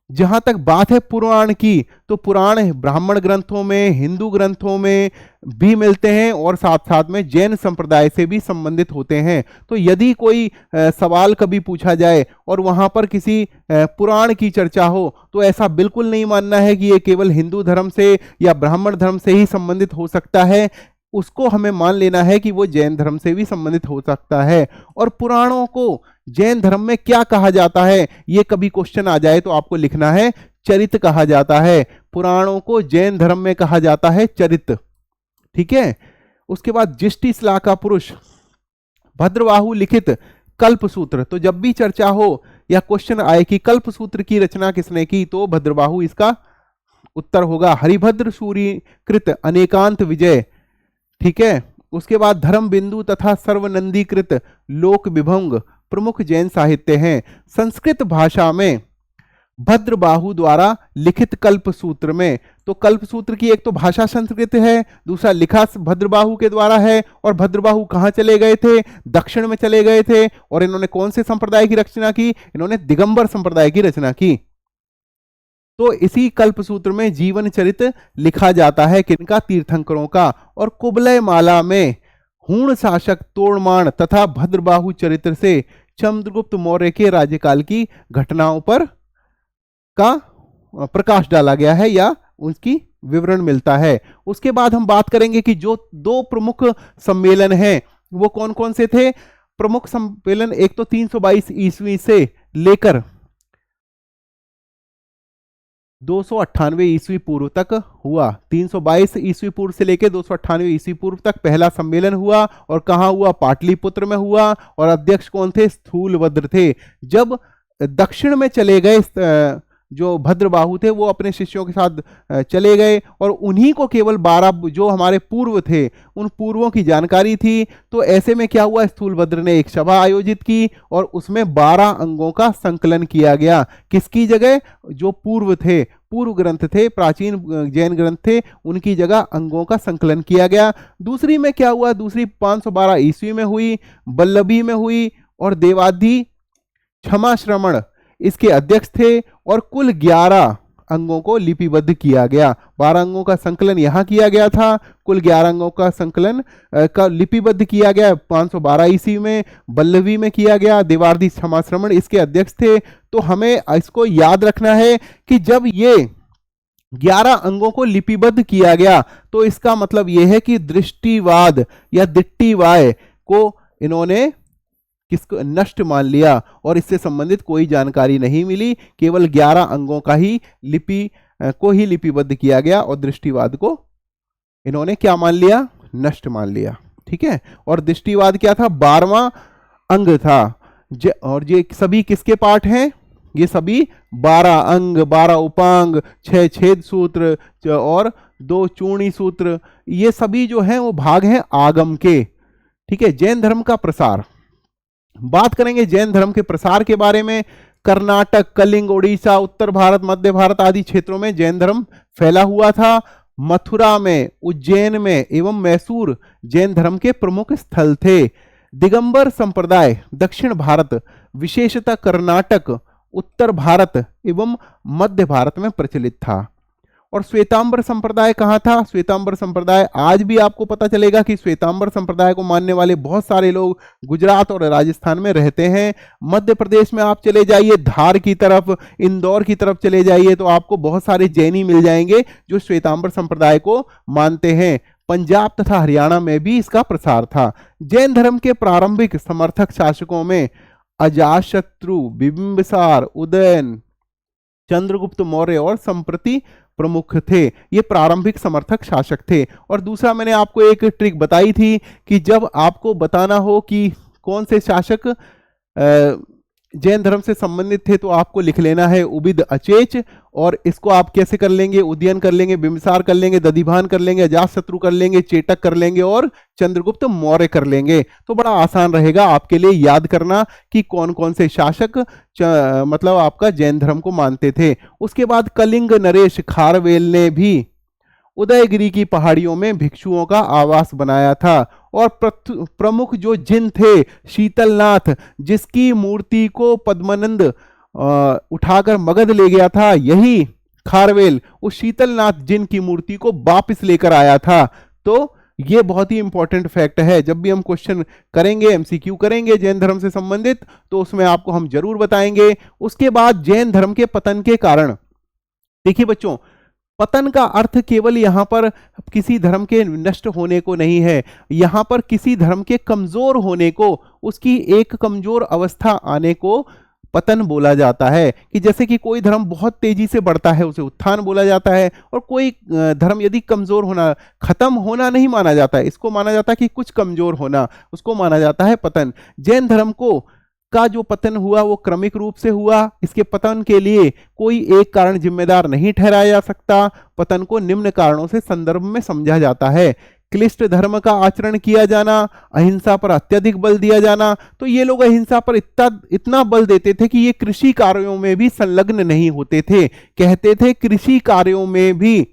जहां तक बात है पुराण की, तो पुराण ब्राह्मण ग्रंथों में, हिंदू ग्रंथों में भी मिलते हैं और साथ साथ में जैन संप्रदाय से भी संबंधित होते हैं। तो यदि कोई सवाल कभी पूछा जाए और वहां पर किसी पुराण की चर्चा हो तो ऐसा बिल्कुल नहीं मानना है कि ये केवल हिंदू धर्म से या ब्राह्मण धर्म से ही संबंधित हो सकता है। उसको हमें मान लेना है कि वो जैन धर्म से भी संबंधित हो सकता है। और पुराणों को जैन धर्म में क्या कहा जाता है? ये कभी क्वेश्चन आ जाए तो आपको लिखना है चरित कहा जाता है। पुराणों को जैन धर्म में कहा जाता है चरित। ठीक है। उसके बाद जिष्टि श्लाका पुरुष भद्रबाहु लिखित कल्प सूत्र। तो जब भी चर्चा हो या क्वेश्चन आए कि कल्प सूत्र की रचना किसने की, तो भद्रबाहु इसका उत्तर होगा। हरिभद्र सूरी कृत अनेकांत विजय। ठीक है। उसके बाद धर्म बिंदु तथा सर्वनंदीकृत लोक विभंग प्रमुख जैन साहित्य हैं। संस्कृत भाषा में भद्रबाहु द्वारा लिखित कल्प सूत्र में, तो कल्प सूत्र की एक तो भाषा संस्कृत है, दूसरा लिखा भद्रबाहु के द्वारा है। और भद्रबाहु कहाँ चले गए थे? दक्षिण में चले गए थे। और इन्होंने कौन से संप्रदाय की रचना की? इन्होंने दिगंबर संप्रदाय की रचना की। तो इसी कल्प सूत्र में जीवन चरित लिखा जाता है किनका? तीर्थंकरों का। और कुबलय माला में हूण शासक तोड़माण तथा भद्रबाहु चरित्र से चंद्रगुप्त मौर्य के राज्यकाल की घटनाओं पर का प्रकाश डाला गया है या उसकी विवरण मिलता है। उसके बाद हम बात करेंगे कि जो 2 प्रमुख सम्मेलन हैं वो कौन कौन से थे। प्रमुख सम्मेलन एक तो 322 ईस्वी से लेकर 298 ईस्वी पूर्व तक हुआ। 322 ईस्वी पूर्व से लेकर 298 ईस्वी पूर्व तक पहला सम्मेलन हुआ। और कहाँ हुआ? पाटलिपुत्र में हुआ। और अध्यक्ष कौन थे? स्थूलभद्र थे। जब दक्षिण में चले गए जो भद्रबाहु थे वो अपने शिष्यों के साथ चले गए और उन्हीं को केवल 12 जो हमारे पूर्व थे उन पूर्वों की जानकारी थी। तो ऐसे में क्या हुआ, स्थूलभद्र ने एक सभा आयोजित की और उसमें 12 अंगों का संकलन किया गया। किसकी जगह? जो पूर्व थे, पूर्व ग्रंथ थे, प्राचीन जैन ग्रंथ थे, उनकी जगह अंगों का संकलन किया गया। दूसरी में क्या हुआ, दूसरी 512 ईस्वी में हुई, वल्लभी में हुई और देवादि क्षमा श्रमण इसके अध्यक्ष थे और कुल 11 अंगों को लिपिबद्ध किया गया। 12 अंगों का संकलन यहाँ किया गया था, कुल 11 अंगों का संकलन का लिपिबद्ध किया गया 512 ईस्वी में, वल्लभी में किया गया। देवादि क्षमा श्रमण इसके अध्यक्ष थे। तो हमें इसको याद रखना है कि जब ये 11 अंगों को लिपिबद्ध किया गया तो इसका मतलब यह है कि दृष्टिवाद या दिट्टिवाय को इन्होंने किसको नष्ट मान लिया और इससे संबंधित कोई जानकारी नहीं मिली, केवल 11 अंगों का ही लिपिबद्ध किया गया और दृष्टिवाद को इन्होंने क्या मान लिया, नष्ट मान लिया। ठीक है, और दृष्टिवाद क्या था, 12वां अंग था। और ये सभी किसके पाठ हैं, ये सभी 12 अंग, 12 उपांग, 6 छेद सूत्र और 2 चूर्णी सूत्र, ये सभी जो हैं वो भाग हैं आगम के। ठीक है, जैन धर्म का प्रसार, बात करेंगे जैन धर्म के प्रसार के बारे में। कर्नाटक, कलिंग, उड़ीसा, उत्तर भारत, मध्य भारत आदि क्षेत्रों में जैन धर्म फैला हुआ था। मथुरा में, उज्जैन में एवं मैसूर जैन धर्म के प्रमुख स्थल थे। दिगंबर संप्रदाय दक्षिण भारत, विशेषतः कर्नाटक, उत्तर भारत एवं मध्य भारत में प्रचलित था। और श्वेतांबर संप्रदाय कहाँ था? श्वेतांबर संप्रदाय आज भी आपको पता चलेगा कि श्वेतांबर संप्रदाय को मानने वाले बहुत सारे लोग गुजरात और राजस्थान में रहते हैं। मध्य प्रदेश में आप चले जाइए, धार की तरफ, इंदौर की तरफ चले जाइए तो आपको बहुत सारे जैनी मिल जाएंगे जो श्वेतांबर संप्रदाय को मानते हैं। पंजाब तथा हरियाणा में भी इसका प्रसार था। जैन धर्म के प्रारंभिक समर्थक शासकों में अजातशत्रु, बिंबिसार, उदयन, चंद्रगुप्त मौर्य और संप्रति प्रमुख थे। ये प्रारंभिक समर्थक शासक थे। और दूसरा मैंने आपको एक ट्रिक बताई थी कि जब आपको बताना हो कि कौन से शासक जैन धर्म से संबंधित थे तो आपको लिख लेना है उबिद अचेच, और इसको आप कैसे कर लेंगे, उदयन कर लेंगे, बिंबिसार कर लेंगे, दधिभान कर लेंगे, अजातशत्रु कर लेंगे, चेटक कर लेंगे और चंद्रगुप्त मौर्य कर लेंगे। तो बड़ा आसान रहेगा आपके लिए याद करना कि कौन कौन से शासक मतलब आपका जैन धर्म को मानते थे। उसके बाद कलिंग नरेश खारवेल ने भी उदयगिरी की पहाड़ियों में भिक्षुओं का आवास बनाया था। और प्रमुख जो जिन थे, शीतलनाथ जिसकी मूर्ति को पद्मानंद उठाकर मगध ले गया था, यही खारवेल उस शीतलनाथ जिन की मूर्ति को वापस लेकर आया था। तो ये बहुत ही इंपॉर्टेंट फैक्ट है। जब भी हम क्वेश्चन करेंगे, एमसीक्यू करेंगे जैन धर्म से संबंधित, तो उसमें आपको हम जरूर बताएंगे। उसके बाद जैन धर्म के पतन के कारण, देखिए बच्चों, पतन का अर्थ केवल यहां पर किसी धर्म के नष्ट होने को नहीं है, यहां पर किसी धर्म के कमजोर होने को, उसकी एक कमजोर अवस्था आने को पतन बोला जाता है। कि जैसे कि कोई धर्म बहुत तेजी से बढ़ता है उसे उत्थान बोला जाता है, और कोई धर्म यदि कमजोर होना, खत्म होना नहीं माना जाता है, इसको माना जाता है कि कुछ कमजोर होना, उसको माना जाता है पतन। जैन धर्म का जो पतन हुआ वो क्रमिक रूप से हुआ। इसके पतन के लिए कोई एक कारण जिम्मेदार नहीं ठहराया जा सकता। पतन को निम्न कारणों से संदर्भ में समझा जाता है। क्लिष्ट धर्म का आचरण किया जाना, अहिंसा पर अत्यधिक बल दिया जाना। तो ये लोग अहिंसा पर इतना बल देते थे कि ये कृषि कार्यों में भी संलग्न नहीं होते थे। कहते थे कृषि कार्यों में भी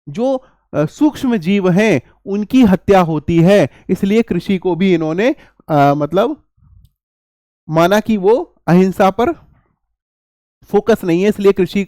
जो सूक्ष्म जीव हैं उनकी हत्या होती है, इसलिए कृषि को भी इन्होंने मतलब माना कि वो अहिंसा पर फोकस नहीं है, इसलिए कृषि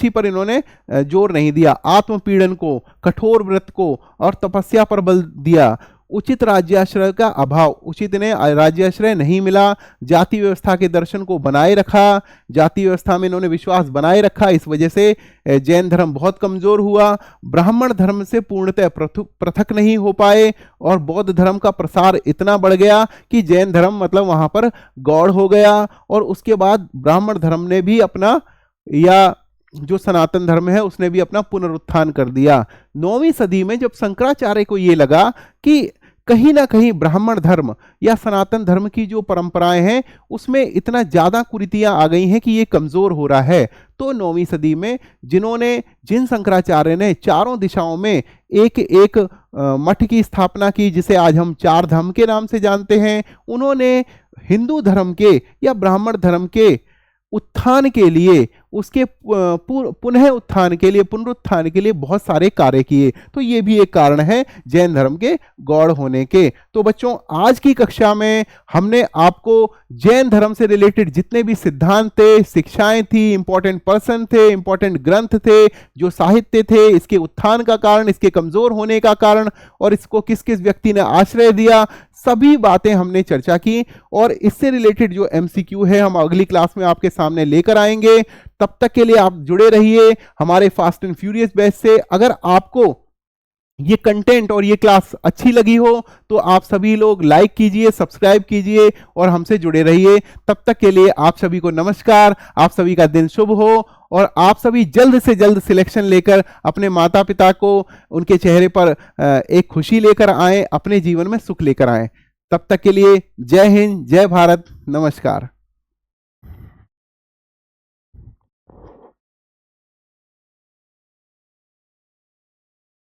पर इन्होंने जोर नहीं दिया। आत्मपीड़न को, कठोर व्रत को और तपस्या पर बल दिया। उचित राज्याश्रय का अभाव, उचित इन्हें राज्याश्रय नहीं मिला। जाति व्यवस्था के दर्शन को बनाए रखा, जाति व्यवस्था में इन्होंने विश्वास बनाए रखा, इस वजह से जैन धर्म बहुत कमजोर हुआ। ब्राह्मण धर्म से पूर्णतः पृथक नहीं हो पाए, और बौद्ध धर्म का प्रसार इतना बढ़ गया कि जैन धर्म मतलब वहां पर गौड़ हो गया। और उसके बाद ब्राह्मण धर्म ने भी अपना, या जो सनातन धर्म है उसने भी अपना पुनरुत्थान कर दिया। 9वीं सदी में जब शंकराचार्य को ये लगा कि कहीं ना कहीं ब्राह्मण धर्म या सनातन धर्म की जो परंपराएं हैं उसमें इतना ज्यादा कुरीतियां आ गई हैं कि ये कमजोर हो रहा है। तो 9वीं सदी में जिन शंकराचार्य ने चारों दिशाओं में एक एक मठ की स्थापना की, जिसे आज हम चार धाम के नाम से जानते हैं, उन्होंने हिंदू धर्म के या ब्राह्मण धर्म के उत्थान के लिए, उसके पुनः उत्थान के लिए, पुनरुत्थान के लिए बहुत सारे कार्य किए। तो ये भी एक कारण है जैन धर्म के गौड़ होने के। तो बच्चों, आज की कक्षा में हमने आपको जैन धर्म से रिलेटेड जितने भी सिद्धांत थे, शिक्षाएं थी, इंपॉर्टेंट पर्सन थे, इंपॉर्टेंट ग्रंथ थे, जो साहित्य थे, इसके उत्थान का कारण, इसके कमजोर होने का कारण और इसको किस किस व्यक्ति ने आश्रय दिया, सभी बातें हमने चर्चा की। और इससे रिलेटेड जो MCQ है हम अगली क्लास में आपके सामने लेकर आएंगे। तब तक के लिए आप जुड़े रहिए हमारे फास्ट एंड फ्यूरियस बैच से। अगर आपको ये कंटेंट और ये क्लास अच्छी लगी हो तो आप सभी लोग लाइक कीजिए, सब्सक्राइब कीजिए और हमसे जुड़े रहिए। तब तक के लिए आप सभी को नमस्कार, आप सभी का दिन शुभ हो और आप सभी जल्द से जल्द सिलेक्शन लेकर अपने माता पिता को उनके चेहरे पर एक खुशी लेकर आए, अपने जीवन में सुख लेकर आए। तब तक के लिए जय हिंद, जय भारत, नमस्कार।